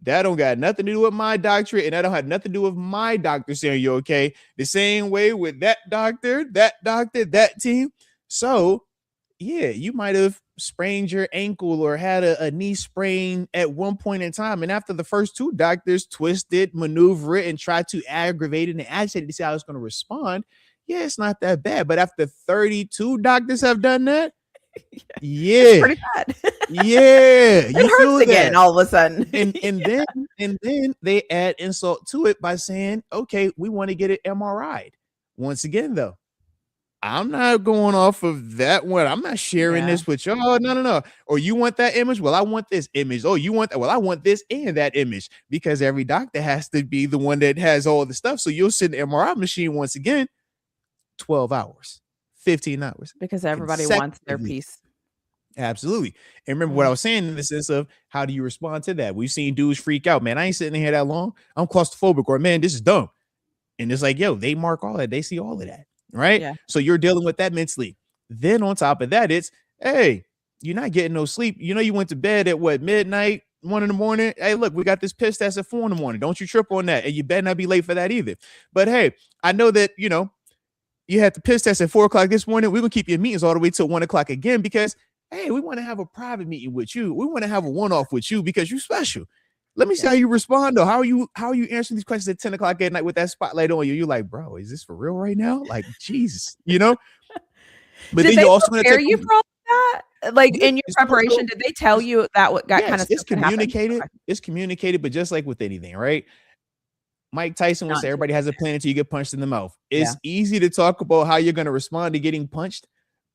that don't got nothing to do with my doctorate, and that don't have nothing to do with my doctor saying you're okay. The same way with that doctor, that team. So, you might have sprained your ankle or had a knee sprain at one point in time. And after the first 2 doctors twisted, maneuver it, and tried to aggravate it and agitate it to see how it's going to respond, it's not that bad. But after 32 doctors have done that, it's pretty bad. It hurts again all of a sudden. and then they add insult to it by saying, okay, we want to get it MRI'd. Once again, though, I'm not going off of that one. I'm not sharing this with you. Oh, no. Or you want that image? Well, I want this image. Oh, you want that? Well, I want this and that image, because every doctor has to be the one that has all the stuff. So you'll sit in the MRI machine once again, 12 hours, 15 hours. Because everybody wants their piece. Absolutely. And remember what I was saying in the sense of how do you respond to that? We've seen dudes freak out. Man, I ain't sitting here that long. I'm claustrophobic, or man, this is dumb. And it's like, yo, they mark all that. They see all of that. Right. Yeah. So you're dealing with that mentally. Then on top of that, it's, hey, you're not getting no sleep. You know, you went to bed at what, midnight, 1 a.m. Hey, look, we got this piss test at 4 a.m. Don't you trip on that. And you better not be late for that either. But hey, I know that, you know, you had the piss test at 4 o'clock this morning. We're going to keep your meetings all the way till 1 o'clock again, because, hey, we want to have a private meeting with you. We want to have a one-off with you because you're special. Let me see how you respond, though. How are you answering these questions at 10 o'clock at night with that spotlight on you? You're like, bro, is this for real right now? Like, Jesus, you know? But did then you also prepare you for all that? Like, in your preparation, did they tell you that what got kind of it's communicated? It's communicated, but just like with anything, right? Mike Tyson will say everybody has a plan until you get punched in the mouth. It's easy to talk about how you're going to respond to getting punched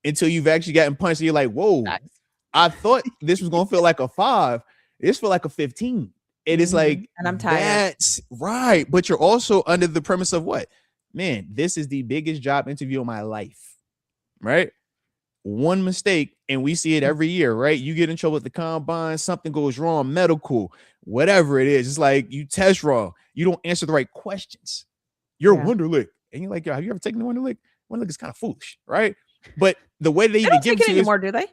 until you've actually gotten punched. And you're like, whoa, I thought this was going to feel like a 5. This feel like a 15. It is like, and I'm tired. That's right. But you're also under the premise of what? Man, this is the biggest job interview of my life, right? One mistake, and we see it every year, right? You get in trouble at the combine, something goes wrong, medical, whatever it is. It's like you test wrong. You don't answer the right questions. You're Wonderlic. And you're like, yo, have you ever taken the Wonderlic? Wonderlic is kind of foolish, right? But the way they even give it to you anymore, do they?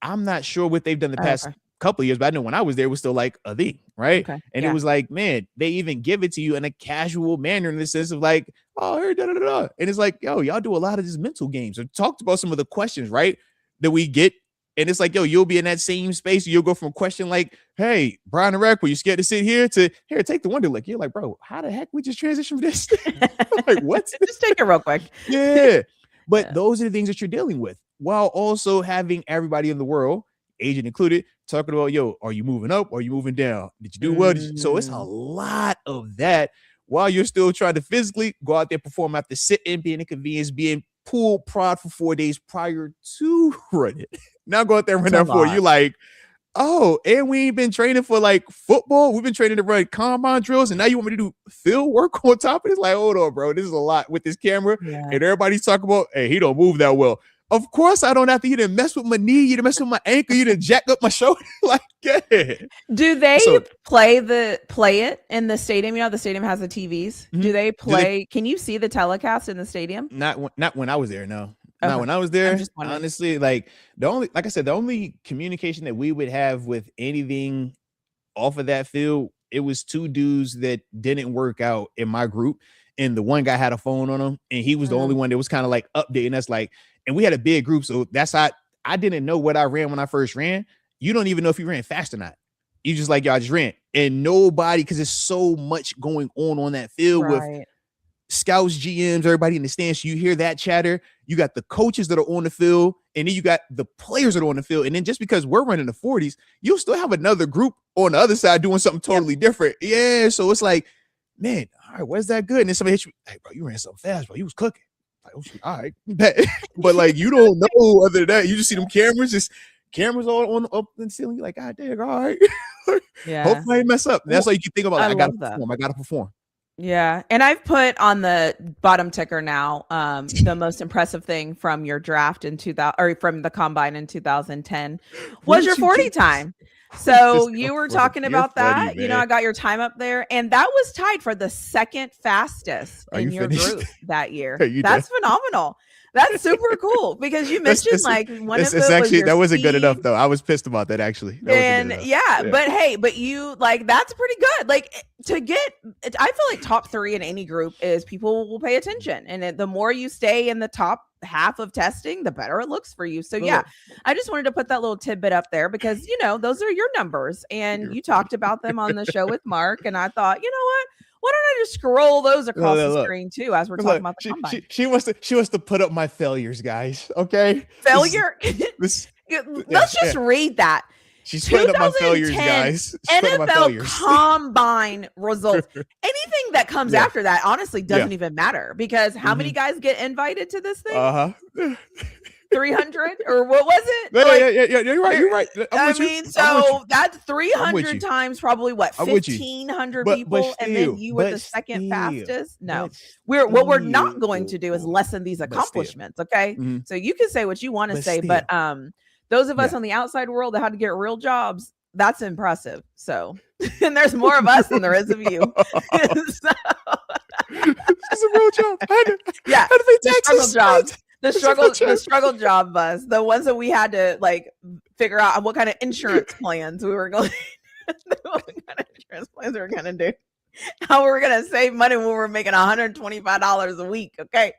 I'm not sure what they've done the past couple of years, but I know when I was there, it was still like a thing, right? Okay. And it was like, man, they even give it to you in a casual manner, in the sense of like, oh, hey, and it's like, yo, y'all do a lot of these mental games. Or talked about some of the questions, right, that we get, and it's like, yo, you'll be in that same space. You'll go from a question like, hey, Brian Iraq, were you scared to sit here, to here, take the Wonderlic. You're like, bro, how the heck we just transition from this? Like, what? Just take it real quick. Yeah. But those are the things that you're dealing with, while also having everybody in the world, agent included, talking about, yo, are you moving up? Or are you moving down? Did you do well? So it's a lot of that, while you're still trying to physically go out there, perform after sitting, being inconvenienced, being pulled prod for 4 days prior to running. Now go out there and run that 4. You like, oh, and we ain't been training for like football. We've been training to run combine drills, and now you want me to do field work on top of it? It's like, hold on, bro. This is a lot with this camera. And everybody's talking about, hey, he don't move that well. Of course, I don't have to. You didn't mess with my knee. You didn't mess with my ankle. You didn't jack up my shoulder. Like, yeah. Do they play it in the stadium? You know, the stadium has the TVs. Do they play? Can you see the telecast in the stadium? Not when I was there. No, not when I was there. Honestly, like like I said, the only communication that we would have with anything off of that field, it was 2 dudes that didn't work out in my group, and the one guy had a phone on him, and he was the only one that was kind of like updating us, like. And we had a big group, so that's how I didn't know what I ran when I first ran. You don't even know if you ran fast or not. You just like, y'all just ran. And nobody, because there's so much going on that field with scouts, GMs, everybody in the stands. So you hear that chatter. You got the coaches that are on the field, and then you got the players that are on the field. And then just because we're running the 40s, you'll still have another group on the other side doing something totally different. Yeah, so it's like, man, all right, where's that good? And then somebody hits you, hey, bro, you ran something fast, bro. You was cooking. Like, oh, shit, all right. But like, you don't know other than that. You just see them cameras all on up in the ceiling. You're like, God damn, all right. Hopefully I mess up. And that's all you can think about. Like, I gotta perform. Yeah. And I've put on the bottom ticker now the most impressive thing from your draft in 2000, or from the combine in 2010 was your 40 time. So you were talking about that. You know, I got your time up there, and that was tied for the second fastest in your group that year. That's phenomenal. That's super cool, because you mentioned like one of those. Actually, that wasn't good enough though. I was pissed about that actually. But you like, that's pretty good. Like, to get, I feel like top 3 in any group is people will pay attention, and the more you stay in the top half of testing, the better it looks for you. So I just wanted to put that little tidbit up there, because you know those are your numbers, and you talked about them on the show with Mark, and I thought, you know what? Why don't I just scroll those across the screen too, as we're talking about the combine? She wants to put up my failures, guys. Okay, failure. Let's just read that. She's splitting up my failures, guys. NFL Combine results. Anything that comes after that, honestly, doesn't even matter, because how many guys get invited to this thing? 300 or what was it? Yeah. You're right. I mean, so that's 300 times probably what, 1,500 people, and then you were the second fastest. No, what we're not going to do is lessen these accomplishments. Okay, so you can say what you want to say, but those of us on the outside world that had to get real jobs, that's impressive. So, and there's more of us than there is of you. It's a real job. Yeah, the jobs. The struggle job bus, the ones that we had to like figure out what kind of insurance plans we were going to do, how we were going to save money when we were making $125 a week. Okay,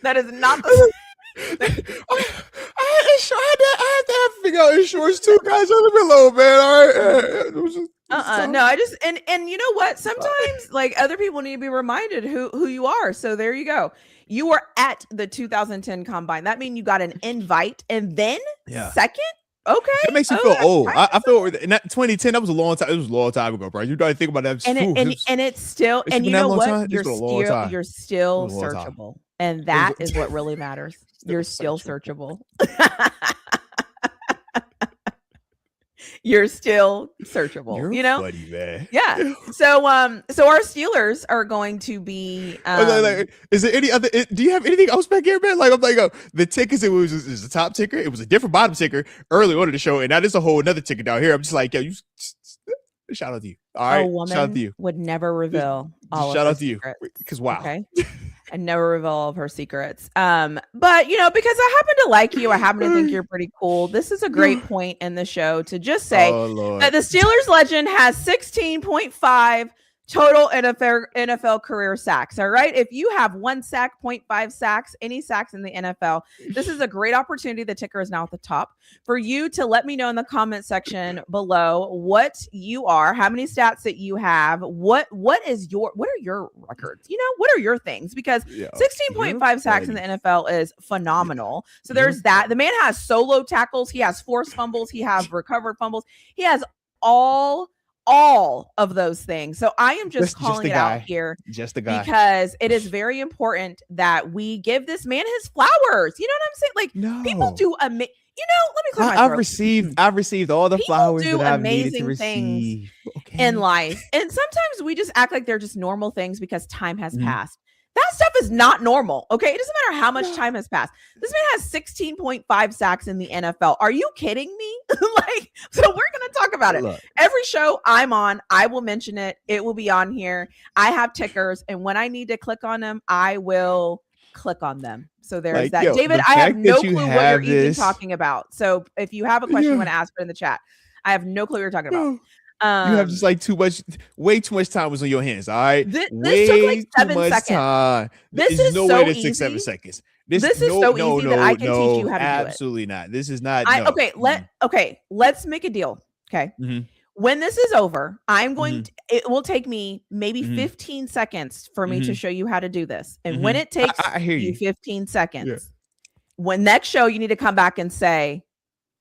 that is not the I had to figure out insurance too, guys. A little bit low, man. All right. No, I just and you know what? Sometimes like other people need to be reminded who you are. So there you go. You were at the 2010 Combine. That means you got an invite, and then second. Okay, it makes you feel old. I feel in that 2010. That was a long time. It was a long time ago, bro. You got to think about that. And it's still, and you know what? You're still searchable, and that is what really matters. You're still searchable. You're still searchable. You're funny, man. Yeah. So our Steelers are going to be. Is there any other? Do you have anything else back here, man? Like I'm like, the tickers. It was a top ticker. It was a different bottom ticker early on in the show, and now there's a whole another ticker down here. I'm just like, you. Shout out to you. All right. A woman shout out to you. Would never reveal all of her secrets. Shout out to you. Because wow. Okay. And never reveal all of her secrets. But because I happen to like you, I happen to think you're pretty cool. This is a great point in the show to just say that the Steelers legend has 16.5 total NFL career sacks. All right. If you have 1 sack, 0.5 sacks, any sacks in the NFL, this is a great opportunity. The ticker is now at the top for you to let me know in the comment section below what you are, how many stats that you have, what are your records? What are your things? Because 16.5 sacks in the NFL is phenomenal. So there's that. The man has solo tackles. He has forced fumbles. He has recovered fumbles. He has all of those things. So I am just calling it out here, just the guy, because it is very important that we give this man his flowers. You know what I'm saying? Like people do let me clear my throat. I've received all the people flowers do that I've amazing needed to receive in life, and sometimes we just act like they're just normal things because time has passed. That stuff is not normal. Okay. It doesn't matter how much time has passed. This man has 16.5 sacks in the NFL. Are you kidding me? So we're going to talk about it. Look. Every show I'm on, I will mention it. It will be on here. I have tickers, and when I need to click on them, I will click on them. So there's that. David, I have no clue what you're even talking about. So if you have a question you want to ask in the chat, I have no clue what you're talking about. You have just way too much time was on your hands. All right. This took like 7 seconds. Time. This is no so way this easy. took 7 seconds. This is so easy that I can teach you how to do it. Absolutely not. This is not. Let's make a deal. Okay. Mm-hmm. When this is over, I'm going to, it will take me maybe 15 seconds for me to show you how to do this. And when it takes you 15 seconds, when next show you need to come back and say,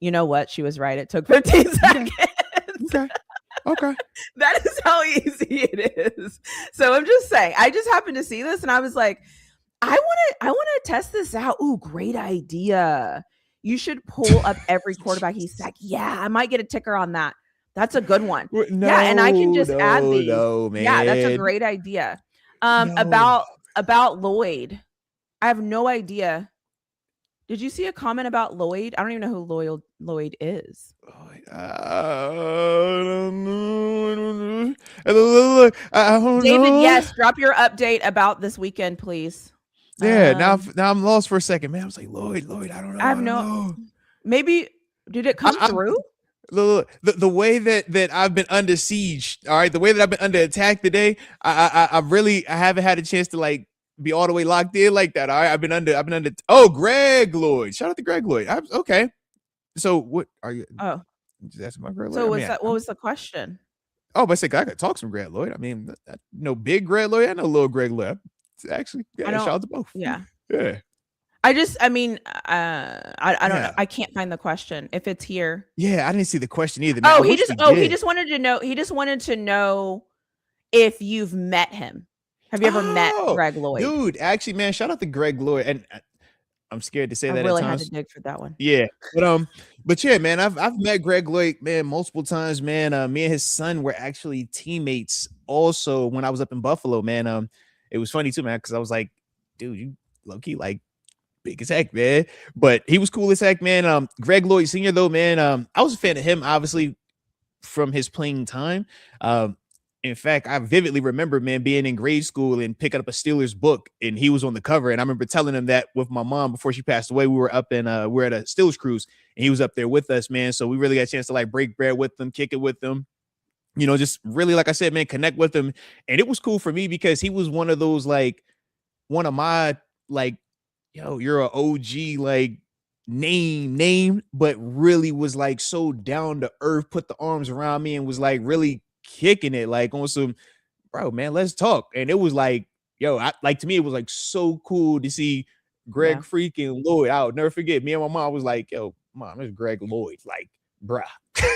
you know what? She was right. It took 15 seconds. Okay. That is how easy it is. So I'm just saying, I just happened to see this and I was like, I want to test this out. Ooh, great idea. You should pull up every quarterback he's sacked. Yeah, I might get a ticker on that. That's a good one. And I can just add these. Man. Yeah, that's a great idea. About Lloyd. I have no idea. Did you see a comment about Lloyd? I don't even know who Lloyd is. David, yes, drop your update about this weekend, please. Yeah, now I'm lost for a second, man. I was like, Lloyd, I don't know. I have no. Maybe did it come through? The way that I've been under siege, all right, the way that I've been under attack today, I haven't had a chance to be all the way locked in like that. All right, I've been under. Oh, Greg Lloyd, shout out to Greg Lloyd. Okay, so what are you? Oh, that's my Greg Lloyd. So what was the question? Oh, but I said I could talk some Greg Lloyd. I mean, no big Greg Lloyd, I know little Greg Lloyd. Actually, shout out to both. Yeah. I mean, I don't know. I can't find the question if it's here. Yeah, I didn't see the question either. Man. He just wanted to know. He just wanted to know if you've met him. Have you ever met Greg Lloyd? Dude, actually, man, shout out to Greg Lloyd. And I'm scared to say that. I really had to dig for that one. Yeah, but yeah, man, I've met Greg Lloyd, man, multiple times, man. Me and his son were actually teammates also when I was up in Buffalo, man. It was funny too, man, because I was like, dude, you low-key like big as heck, man. But he was cool as heck, man. Greg Lloyd Sr., though, man, I was a fan of him, obviously, from his playing time. In fact, I vividly remember, man, being in grade school and picking up a Steelers book, and he was on the cover. And I remember telling him that with my mom before she passed away. We were up in we were at a Steelers cruise, and he was up there with us, man. So we really got a chance to like break bread with them, kick it with them, you know, just really, like I said, man, connect with him. And it was cool for me because he was one of those, like, one of my, like, yo, you're an OG, like, name, but really was like so down to earth, put the arms around me and was like really kicking it, like on some, bro, man, let's talk. And it was like, yo, to me, it was like so cool to see Greg freaking Lloyd. I'll never forget. Me and my mom was like, yo, mom, it's Greg Lloyd. Like, bruh.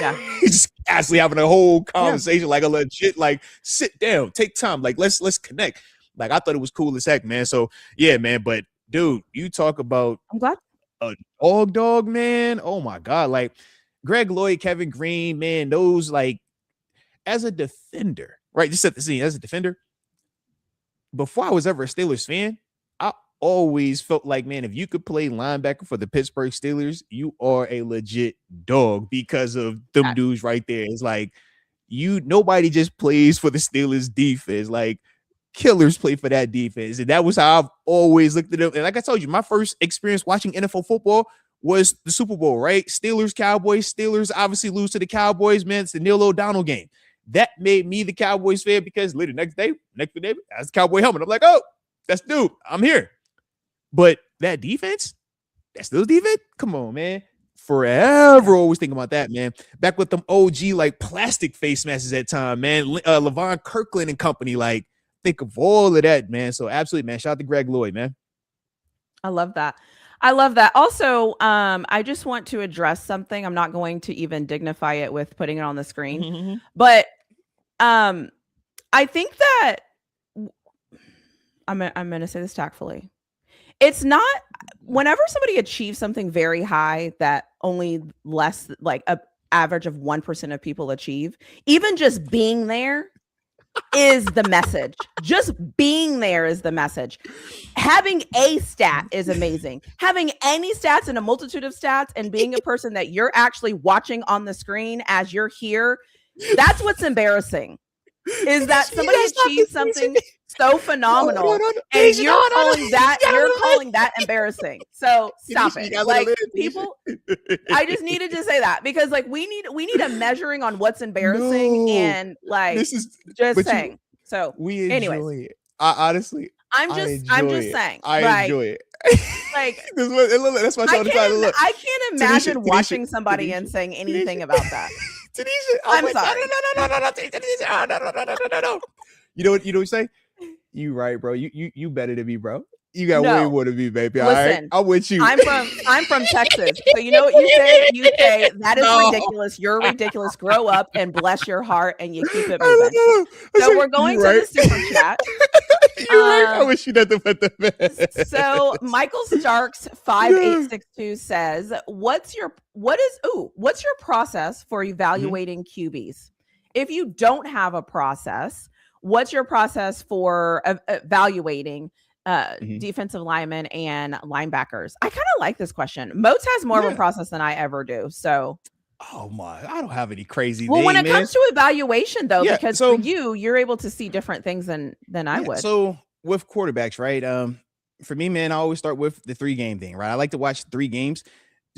Yeah. Just casually having a whole conversation, like a legit, like, sit down, take time, like let's connect. Like, I thought it was cool as heck, man. So yeah, man. But dude, you talk about, I'm glad, a dog, man. Oh my God. Like Greg Lloyd, Kevin Greene, man, those, like, as a defender, right? Just set the scene. As a defender, before I was ever a Steelers fan, I always felt like, man, if you could play linebacker for the Pittsburgh Steelers, you are a legit dog because of them dudes right there. It's like, nobody just plays for the Steelers defense. Like, killers play for that defense. And that was how I've always looked at them. And like I told you, my first experience watching NFL football was the Super Bowl, right? Steelers, Cowboys. Steelers obviously lose to the Cowboys, man. It's the Neil O'Donnell game. That made me the Cowboys fan because later next day, that's the Cowboy helmet. I'm like, oh, that's dude. I'm here. But that defense, that's Steelers defense. Come on, man. Forever always thinking about that, man. Back with them OG, like, plastic face masks at time, man. Levon Kirkland and company, like, think of all of that, man. So absolutely, man. Shout out to Greg Lloyd, man. I love that. Also, I just want to address something. I'm not going to even dignify it with putting it on the screen, but I think that I'm going to say this tactfully. It's not, whenever somebody achieves something very high that only less, like a average of 1% of people achieve, even just being there is the message. Just being there is the message. Having a stat is amazing. Having any stats and a multitude of stats and being a person that you're actually watching on the screen as you're here, that's what's embarrassing. Is that somebody achieved something so phenomenal and you're calling that embarrassing. So stop it. Like, people, I just needed to say that because, like, we need a measuring on what's embarrassing and, like, this is just saying. So we enjoy it. I'm just saying. I enjoy it. Like, that's my show. I can't imagine watching somebody and saying anything about that. Tanisha, I'm sorry. No. You know what you say? You right, bro. You better than me, bro. You got way more than me, baby. Listen, all right? I'm with you. I'm from Texas. So you know what you say? You say, that is ridiculous. You're ridiculous. Grow up and bless your heart, and you keep it moving. So we're going to the super chat. You're right. I wish you nothing but the best. So Michael Starks 5862 says, what's your process for evaluating QBs? If you don't have a process, what's your process for evaluating defensive linemen and linebackers? I kind of like this question. Moats has more of a process than I ever do. So, oh my, I don't have any crazy. Well, when it comes to evaluation, though, because for you're able to see different things than I would. So with quarterbacks, right? For me, man, I always start with the 3-game thing, right? I like to watch 3 games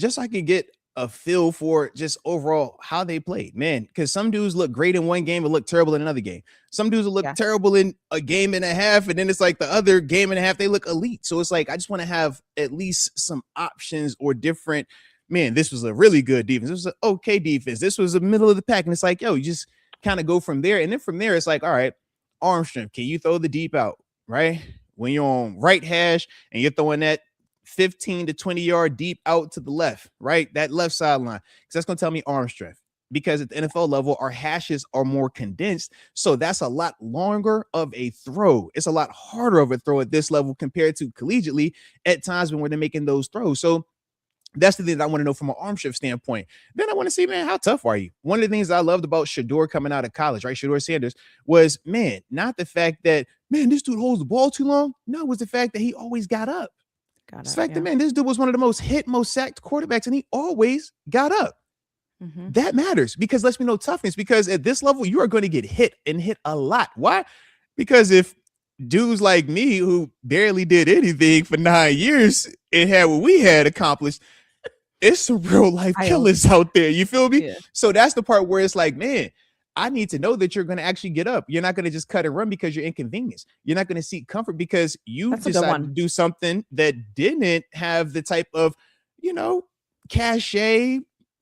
just so I can get a feel for just overall how they played, man. Because some dudes look great in one game and look terrible in another game. Some dudes will look terrible in a game and a half, and then it's like the other game and a half they look elite. So it's like I just want to have at least some options or different. Man, this was a really good defense. This was an okay defense. This was the middle of the pack, and it's like, yo, you just kind of go from there, and then from there it's like, all right, arm strength. Can you throw the deep out, right? When you're on right hash and you're throwing that 15 to 20 yard deep out to the left, right? That left sideline, because that's going to tell me arm strength. Because at the NFL level, our hashes are more condensed. So that's a lot longer of a throw. It's a lot harder of a throw at this level compared to collegiately at times when they're making those throws. So that's the thing that I want to know from an arm strength standpoint. Then I want to see, man, how tough are you? One of the things I loved about Shedeur coming out of college, right? Shedeur Sanders was, man, not the fact that, man, this dude holds the ball too long. No, it was the fact that he always got up. It's the fact that, man, this dude was one of the most most sacked quarterbacks, and he always got up. Mm-hmm. That matters, because lets me know toughness, because at this level, you are going to get hit and hit a lot. Why? Because if dudes like me who barely did anything for 9 years and had what we had accomplished, it's some real life killers out there. You feel me? Yeah. So that's the part where it's like, man, I need to know that you're going to actually get up. You're not going to just cut and run because you're inconvenienced. You're not going to seek comfort because you decided to do something that didn't have the type of, cachet.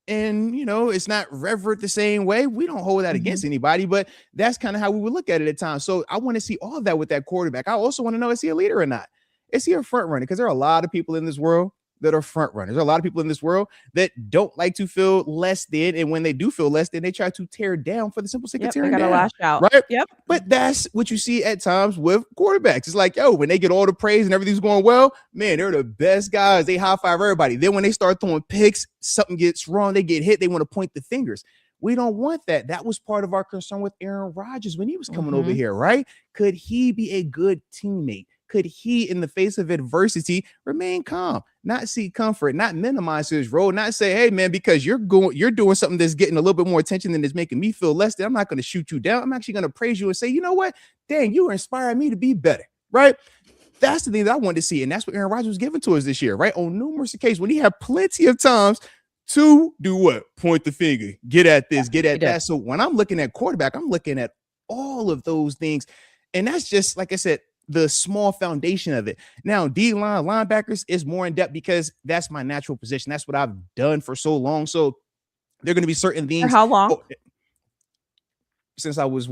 And, it's not revered the same way. We don't hold that against anybody, but that's kind of how we would look at it at times. So I want to see all of that with that quarterback. I also want to know, is he a leader or not? Is he a front runner? Because there are a lot of people in this world that are front runners. There are a lot of people in this world that don't like to feel less than. And when they do feel less than, they try to tear down for the simple sake of tearing down. Lash out. Right? Yep. But that's what you see at times with quarterbacks. It's like, when they get all the praise and everything's going well, man, they're the best guys. They high five everybody. Then when they start throwing picks, something gets wrong, they get hit, they want to point the fingers. We don't want that. That was part of our concern with Aaron Rodgers when he was coming over here, right? Could he be a good teammate? Could he, in the face of adversity, remain calm, not seek comfort, not minimize his role, not say, hey, man, because you're doing something that's getting a little bit more attention than is making me feel less than, I'm not going to shoot you down. I'm actually going to praise you and say, you know what? Dang, you are inspiring me to be better, right? That's the thing that I wanted to see. And that's what Aaron Rodgers was giving to us this year, right? On numerous occasions when he had plenty of times to do what? Point the finger, get at this, get at that. So when I'm looking at quarterback, I'm looking at all of those things. And that's just, like I said, the small foundation of it. Now, D-line, linebackers is more in depth because that's my natural position. That's what I've done for so long. So there are going to be certain things. For how long? Since I was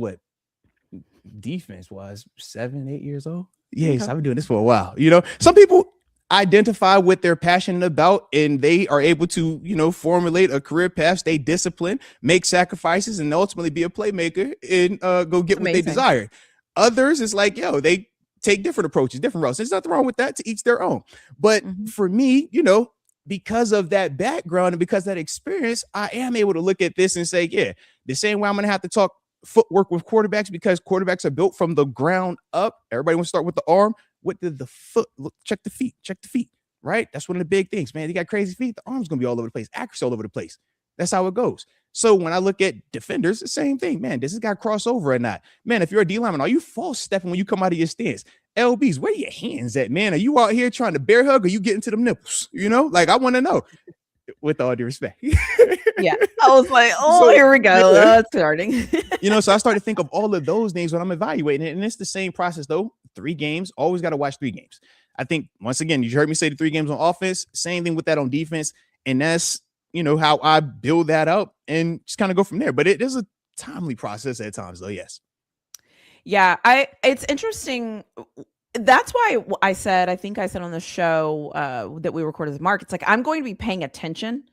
defense was 7-8 years old. Yes, okay. I've been doing this for a while. Some people identify what they're passionate about and they are able to, formulate a career path, stay disciplined, make sacrifices, and ultimately be a playmaker and go get what they desire. Others, it's like, they take different approaches, different routes. There's nothing wrong with that, to each their own. But for me, because of that background and because of that experience, I am able to look at this and say, the same way I'm going to have to talk footwork with quarterbacks, because quarterbacks are built from the ground up. Everybody wants to start with the arm. What did the foot look? Check the feet, right? That's one of the big things, man. You got crazy feet. The arm's going to be all over the place. Accuracy all over the place. That's how it goes. So when I look at defenders, the same thing, man. Does this guy cross over or not? Man, if you're a D lineman, are you false stepping when you come out of your stance? LBs, where are your hands at, man? Are you out here trying to bear hug or you getting to them nipples? Like, I want to know, with all due respect. Yeah. I was like, here we go. Starting. So I started to think of all of those things when I'm evaluating it. And it's the same process, though. 3 games, always got to watch 3 games. I think, once again, you heard me say the 3 games on offense, same thing with that on defense. And that's, how I build that up and just kind of go from there. But it is a timely process at times, though. Yes. Yeah. It's interesting. That's why I said on the show that we recorded with Mark, it's like, I'm going to be paying attention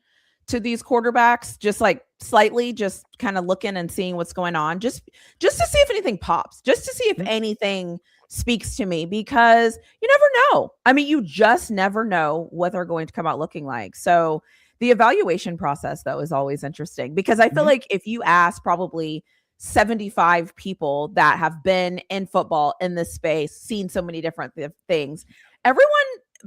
to these quarterbacks, just like slightly, just kind of looking and seeing what's going on, just to see if anything pops, just to see if anything speaks to me, because you never know. I mean, you just never know what they're going to come out looking like. So the evaluation process, though, is always interesting, because I feel like if you ask probably 75 people that have been in football in this space, seen so many different things, everyone's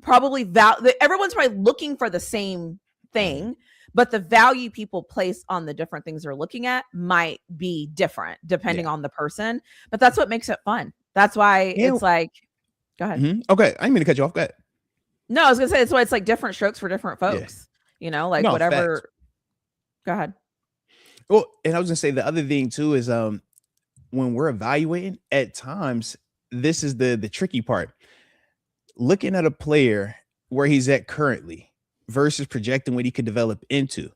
probably looking for the same thing, but the value people place on the different things they're looking at might be different depending on the person. But that's what makes it fun. That's why it's like, go ahead. Okay. I didn't mean to cut you off. Go ahead. No, I was going to say, it's why it's like different strokes for different folks, whatever. Facts. Go ahead. Well, and I was going to say the other thing too is when we're evaluating, at times, this is the tricky part. Looking at a player where he's at currently versus projecting what he could develop into.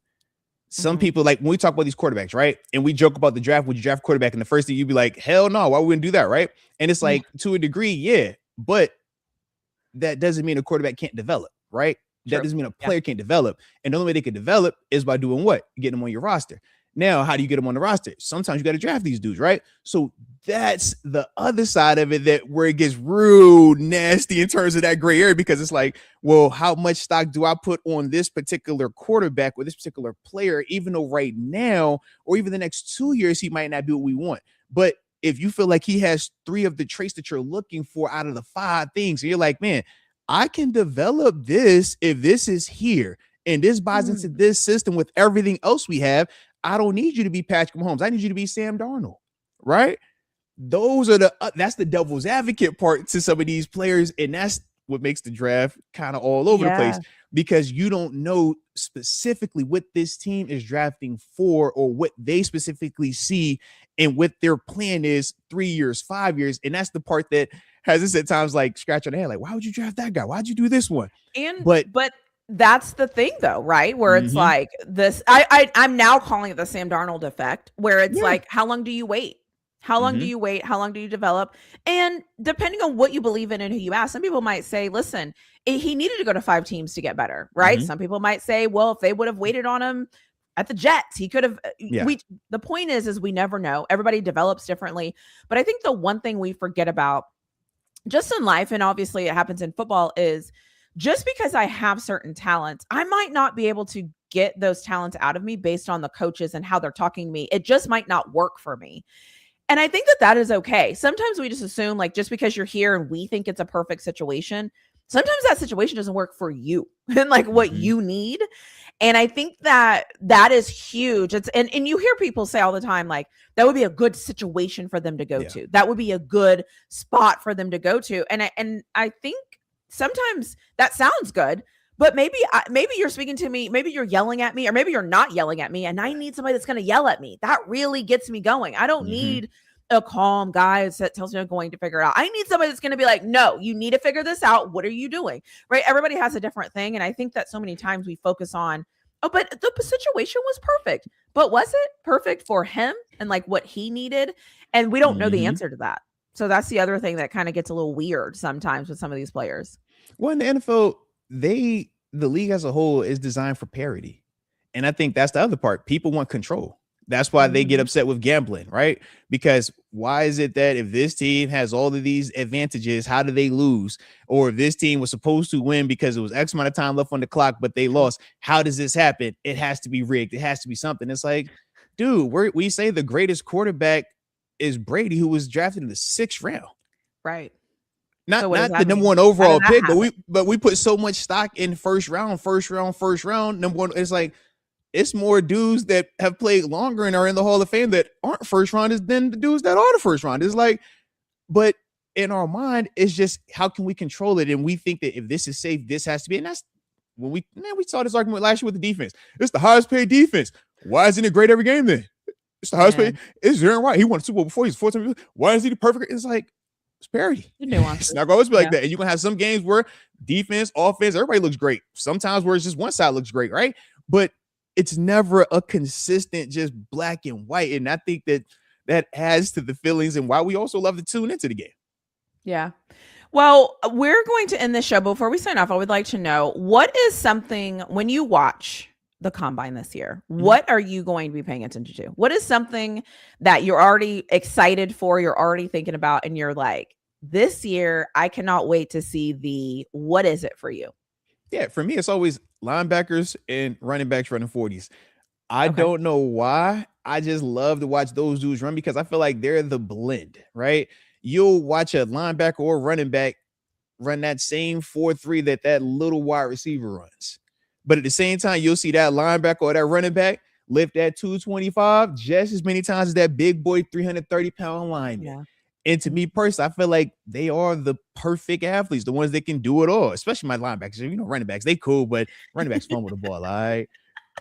Some people, like when we talk about these quarterbacks, right? And we joke about the draft, would you draft quarterback? And the first thing you'd be like, hell no, why wouldn't do that, right? And it's like, to a degree, yeah, but that doesn't mean a quarterback can't develop. right? That doesn't mean a player can't develop. And the only way they can develop is by doing what? Getting them on your roster. Now, how do you get them on the roster? Sometimes you got to draft these dudes, right? So that's the other side of it, that where it gets real nasty in terms of that gray area, because it's like, well, how much stock do I put on this particular quarterback or this particular player, even though right now or even the next 2 years he might not be what we want. But if you feel like he has 3 of the traits that you're looking for out of the 5 things, and you're like, man, I can develop this if this is here and this buys into this system with everything else we have. I don't need you to be Patrick Mahomes. I need you to be Sam Darnold, right? Those are that's the devil's advocate part to some of these players. And that's what makes the draft kind of all over the place, because you don't know specifically what this team is drafting for or what they specifically see and what their plan is 3 years, 5 years. And that's the part that has us at times like scratching their head, like, why would you draft that guy? Why'd you do this one? But that's the thing though, right? Where it's like this, I'm now calling it the Sam Darnold effect, where it's like, how long do you wait? How long do you wait? How long do you develop? And depending on what you believe in and who you ask, some people might say, listen, he needed to go to 5 teams to get better, right? Some people might say, well, if they would have waited on him at the Jets, he could have. The point is we never know. Everybody develops differently. But I think the one thing we forget about just in life, and obviously it happens in football, is just because I have certain talents, I might not be able to get those talents out of me based on the coaches and how they're talking to me. It just might not work for me. And I think that is okay. Sometimes we just assume, like, just because you're here and we think it's a perfect situation, sometimes that situation doesn't work for you and like what you need. And I think that is huge. And you hear people say all the time, like, that would be a good situation for them to go to. That would be a good spot for them to go to. And I think sometimes that sounds good, but maybe you're speaking to me, maybe you're yelling at me, or maybe you're not yelling at me, and I need somebody that's going to yell at me. That really gets me going. I don't need a calm guy that tells me I'm going to figure it out. I need somebody that's going to be like, no, you need to figure this out. What are you doing? Right? Everybody has a different thing. And I think that so many times we focus on, oh, but the situation was perfect. But was it perfect for him and like what he needed? And we don't know the answer to that. So that's the other thing that kind of gets a little weird sometimes with some of these players. Well, in the NFL, the league as a whole is designed for parity. And I think that's the other part. People want control. That's why they get upset with gambling, right? Because why is it that if this team has all of these advantages, how do they lose? Or if this team was supposed to win because it was X amount of time left on the clock, but they lost, how does this happen? It has to be rigged. It has to be something. It's like, dude, we say the greatest quarterback is Brady, who was drafted in the 6th round. Right. Not the number 1 overall pick, but we put so much stock in first round. Number 1, it's like, it's more dudes that have played longer and are in the Hall of Fame that aren't first rounders than the dudes that are the first round. It's like, but in our mind, it's just, how can we control it? And we think that if this is safe, this has to be. And that's when we saw this argument last year with the defense. It's the highest paid defense. Why isn't it great every game then? It's the highest paid. It's Aaron Rodgers. He won a Super Bowl before. He's 4 times. Why is he the perfect? It's like, it's parity. It's not going to be like that. And you're going to have some games where defense, offense, everybody looks great. Sometimes where it's just one side looks great, right? But it's never a consistent, just black and white. And I think that adds to the feelings and why we also love to tune into the game. Yeah. Well, we're going to end this show. Before we sign off, I would like to know, what is something, when you watch the combine this year, what are you going to be paying attention to? What is something that you're already excited for, you're already thinking about, and you're like, this year, I cannot wait to see what is it for you? Yeah, for me, it's always linebackers and running backs running 40s. I don't know why. I just love to watch those dudes run because I feel like they're the blend, right? You'll watch a linebacker or running back run that same 4.3 that little wide receiver runs. But at the same time, you'll see that linebacker or that running back lift that 225 just as many times as that big boy 330-pound lineman. Yeah. And to me personally, I feel like they are the perfect athletes, the ones that can do it all, especially my linebackers. You know, running backs, they cool, but running backs fumble the ball, all right?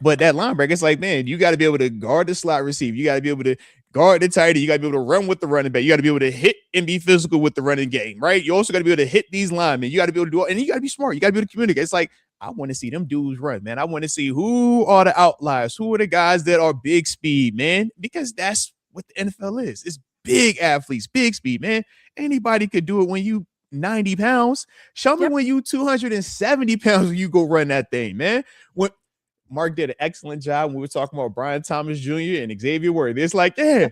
But that linebacker, it's like, man, you got to be able to guard the slot receiver. You got to be able to guard the tight end. You got to be able to run with the running back. You got to be able to hit and be physical with the running game, right? You also got to be able to hit these linemen. You got to be able to do it, and you got to be smart. You got to be able to communicate. It's like, I want to see them dudes run, man. I want to see who are the outliers, who are the guys that are big speed, man, because that's what the NFL is. It's big athletes, big speed, man. Anybody could do it when you 90 pounds. Show me when you 270 pounds when you go run that thing, man. When Mark did an excellent job when we were talking about Brian Thomas Jr. and Xavier Worthy. It's like, yeah,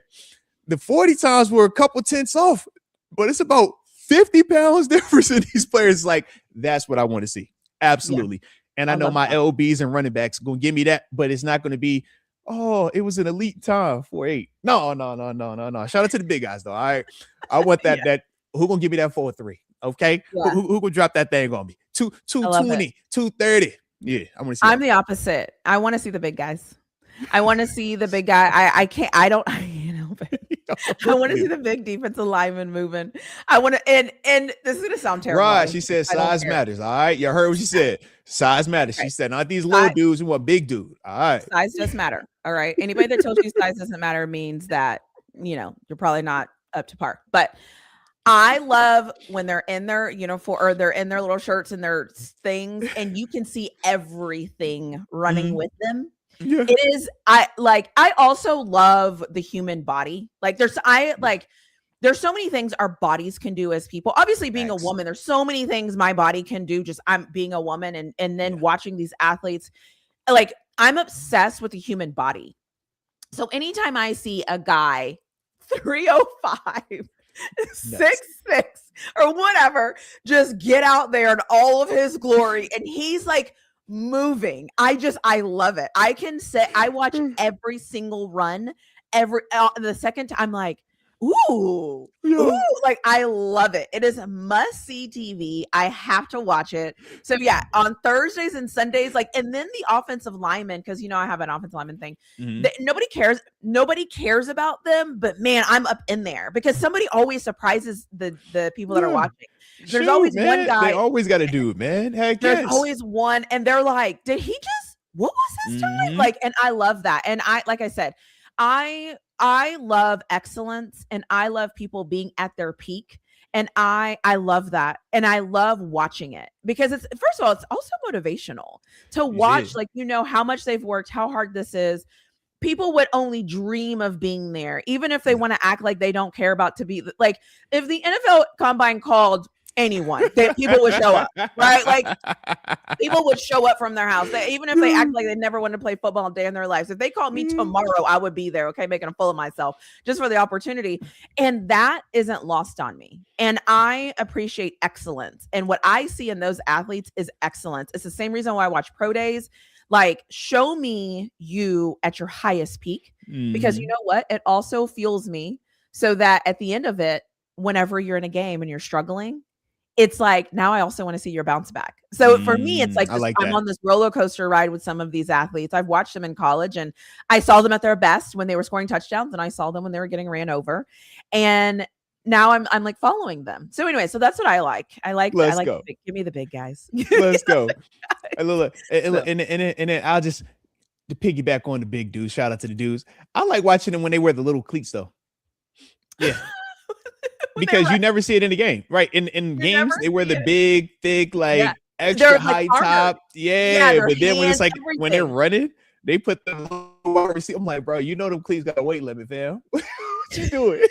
the 40 times were a couple tenths off, but it's about 50 pounds difference in these players. Like, that's what I want to see. Absolutely. Yeah. And I know my LBs and running backs going to give me that, but it's not going to be, oh, it was an elite time, 4.8. No. Shout out to the big guys, though. All right. I want that, that, who going to give me that 4.3? Okay. Yeah. Who will drop that thing on me? 220, 230. Yeah. I want to see. I'm the opposite. I want to see the big guys. I want to see the big guy. I want to see the big defensive lineman moving. I want to, and this is going to sound terrible. Right. She said size matters. All right. You heard what she said. Size matters. She said, not these little dudes who want big dude. All right. Size does matter. All right. Anybody that tells you size doesn't matter means that, you're probably not up to par. But I love when they're in their uniform or they're in their little shirts and their things, and you can see everything running with them. Yeah. It is. I also love the human body. Like there's so many things our bodies can do as people. Obviously, being a woman, there's so many things my body can do. Just I'm being a woman, and then watching these athletes, like I'm obsessed with the human body. So anytime I see a guy 305, 6'6", or whatever, just get out there in all of his glory, and he's like moving. I love it. I watch every single run. The second time I'm like, ooh, like I love it. It is a must-see TV. I have to watch it. So yeah, on Thursdays and Sundays, and then the offensive linemen, because I have an offensive lineman thing. Nobody cares about them, but man, I'm up in there because somebody always surprises the people that are watching. There's always one guy. They always got a dude, man. Heck, there's always one, and they're like, did he just? What was his time? And I love that. And like I said, I love excellence, and I love people being at their peak. And I love that. And I love watching it because it's, first of all, it's also motivational to watch, how much they've worked, how hard this is. People would only dream of being there, even if they want to act like they don't care about to be like, if the NFL Combine called anyone, people would show up, right? Like people would show up from their house, even if they act like they never wanted to play football a day in their lives. If they called me tomorrow, I would be there, okay, making a fool of myself just for the opportunity. And that isn't lost on me. And I appreciate excellence. And what I see in those athletes is excellence. It's the same reason why I watch pro days. Like, show me you at your highest peak, because you know what? It also fuels me so that at the end of it, whenever you're in a game and you're struggling, it's like, now I also want to see your bounce back. So for me, it's like, I'm on this roller coaster ride with some of these athletes. I've watched them in college, and I saw them at their best when they were scoring touchdowns, and I saw them when they were getting ran over. And now I'm like following them. So anyway, so that's what I like. Give me the big guys. Let's go. And then I'll just to piggyback on the big dudes. Shout out to the dudes. I like watching them when they wear the little cleats though. Yeah. Because you never see it in the game, right? In games, they wear the big, thick, extra high top. Yeah, but then when it's like everything. When they're running, they put the lower receiver. I'm like, bro, them cleats got a weight limit, fam. What you doing?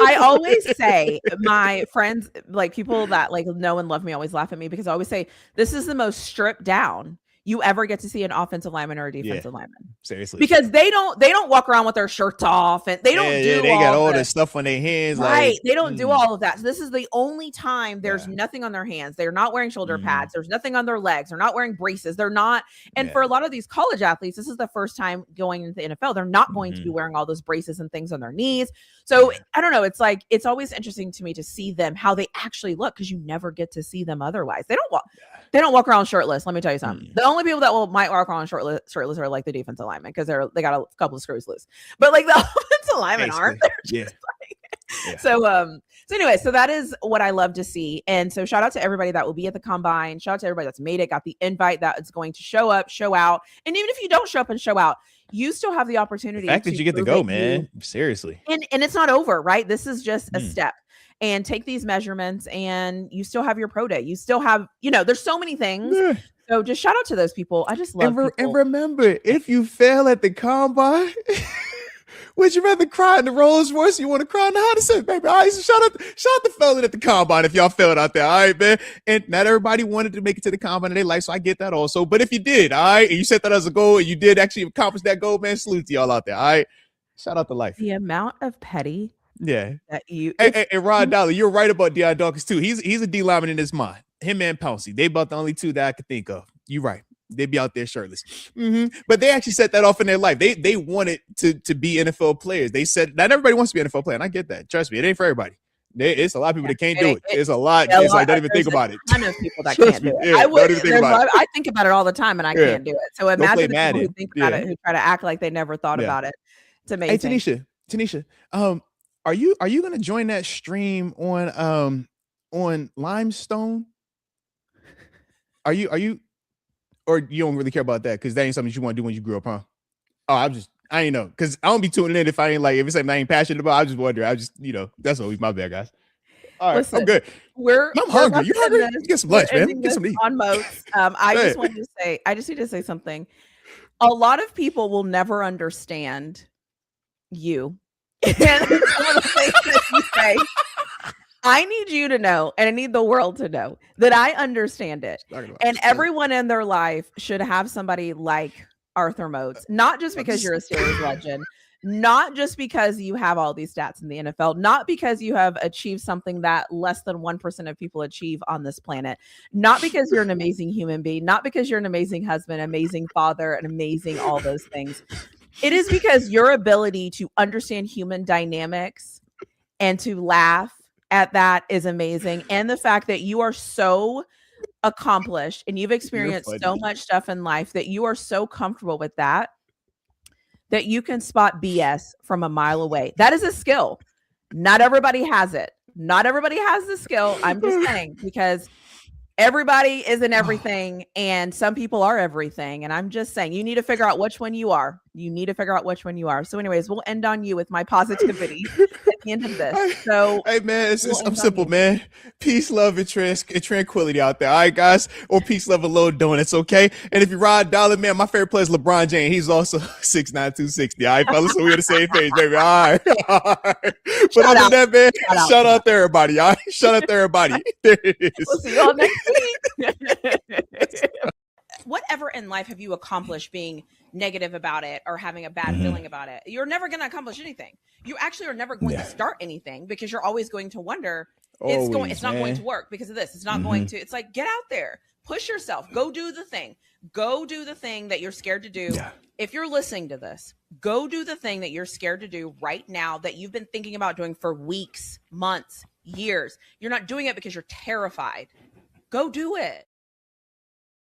I always say, my friends, like people that know and love me, always laugh at me because I always say this is the most stripped down you ever get to see an offensive lineman or a defensive lineman. Seriously. Because they don't walk around with their shirts off, and they don't do they got all the stuff on their hands. Right. They don't do all of that. So this is the only time there's nothing on their hands. They're not wearing shoulder pads. There's nothing on their legs. They're not wearing braces. They're not. And for a lot of these college athletes, this is the first time going into the NFL. They're not going to be wearing all those braces and things on their knees. So I don't know. It's like, it's always interesting to me to see them, how they actually look, because you never get to see them otherwise. They don't walk around shirtless. Let me tell you something. The only people that might walk around shirtless are like the defensive linemen, because they got a couple of screws loose. But like the offensive linemen aren't. So anyway, so that is what I love to see. And so shout out to everybody that will be at the Combine. Shout out to everybody that's made it, got the invite, that is going to show up, show out. And even if you don't show up and show out, you still have the opportunity. The fact that you get to go, man. Seriously. And it's not over, right? This is just a step. And take these measurements, and you still have your pro day. You still have, there's so many things. So just shout out to those people. I just love and remember, if you fail at the Combine, Would you rather cry in the Rolls Royce? Or you want to cry in the Honda Civic, baby? All right, so shout out the felon at the combine if y'all failed out there. All right, man. And not everybody wanted to make it to the combine in their life, so I get that also. But if you did, all right, and you set that as a goal, and you did actually accomplish that goal, man, salute to y'all out there. All right, shout out to life. The amount of petty. Yeah. That you and Rod Dollar, you're right about Deion Dawkins too. He's a D lineman in his mind. Him and Pouncey, they about the only two that I could think of. You're right. They'd be out there shirtless. But they actually set that off in their life. They wanted to be NFL players. They said not everybody wants to be an NFL player, and I get that. Trust me, it ain't for everybody. It's a lot of people that can't do it. It's a lot. It's like don't even think about it. Ton of people that can't do it. Yeah, I think about it all the time, and I can't do it. So imagine the people who think about it, who try to act like they never thought about it. It's amazing. Hey, Tanisha, are you going to join that stream on Limestone? Are you, or you don't really care about that because that ain't something you want to do when you grow up, huh? Oh, I ain't know because I don't be tuning in if I ain't like if it's something I ain't passionate about. I just wonder. I just that's always my bad, guys. All right, listen, I'm good. I'm hungry. You hungry? Get some lunch, man. Get some meat. On Moats. I just wanted to say. I just need to say something. A lot of people will never understand you. And some of the things that you say, I need you to know, and I need the world to know that I understand it. And everyone in their life should have somebody like Arthur Moats, not just because you're a Steelers legend, not just because you have all these stats in the NFL, not because you have achieved something that less than 1% of people achieve on this planet, not because you're an amazing human being, not because you're an amazing husband, amazing father, and amazing all those things. It is because your ability to understand human dynamics and to laugh at that is amazing. And the fact that you are so accomplished and you've experienced so much stuff in life that you are so comfortable with that you can spot BS from a mile away. That is a skill. Not everybody has it. Not everybody has the skill. I'm just saying because everybody isn't everything and some people are everything. And I'm just saying you need to figure out which one you are. So anyways, we'll end on you with my positivity at the end of this. So hey man, I'm simple, man. Peace, love, and tranquility out there. All right, guys. Or peace, love, and low donuts, okay? And if you ride Dollar, man, my favorite player is LeBron James. He's also 6'9", 260. All right, fellas. So we're on the same page, baby. All right. But other than that, man, shout out to everybody. All right. Shout out to everybody. There it is. We'll see y'all next week. Whatever in life have you accomplished being negative about it or having a bad feeling about it? You're never going to accomplish anything. You actually are never going to start anything because you're always going to wonder it's not going to work because of this. It's not going to. It's like, get out there, push yourself, go do the thing that you're scared to do. Yeah. If you're listening to this, go do the thing that you're scared to do right now that you've been thinking about doing for weeks, months, years. You're not doing it because you're terrified. Go do it.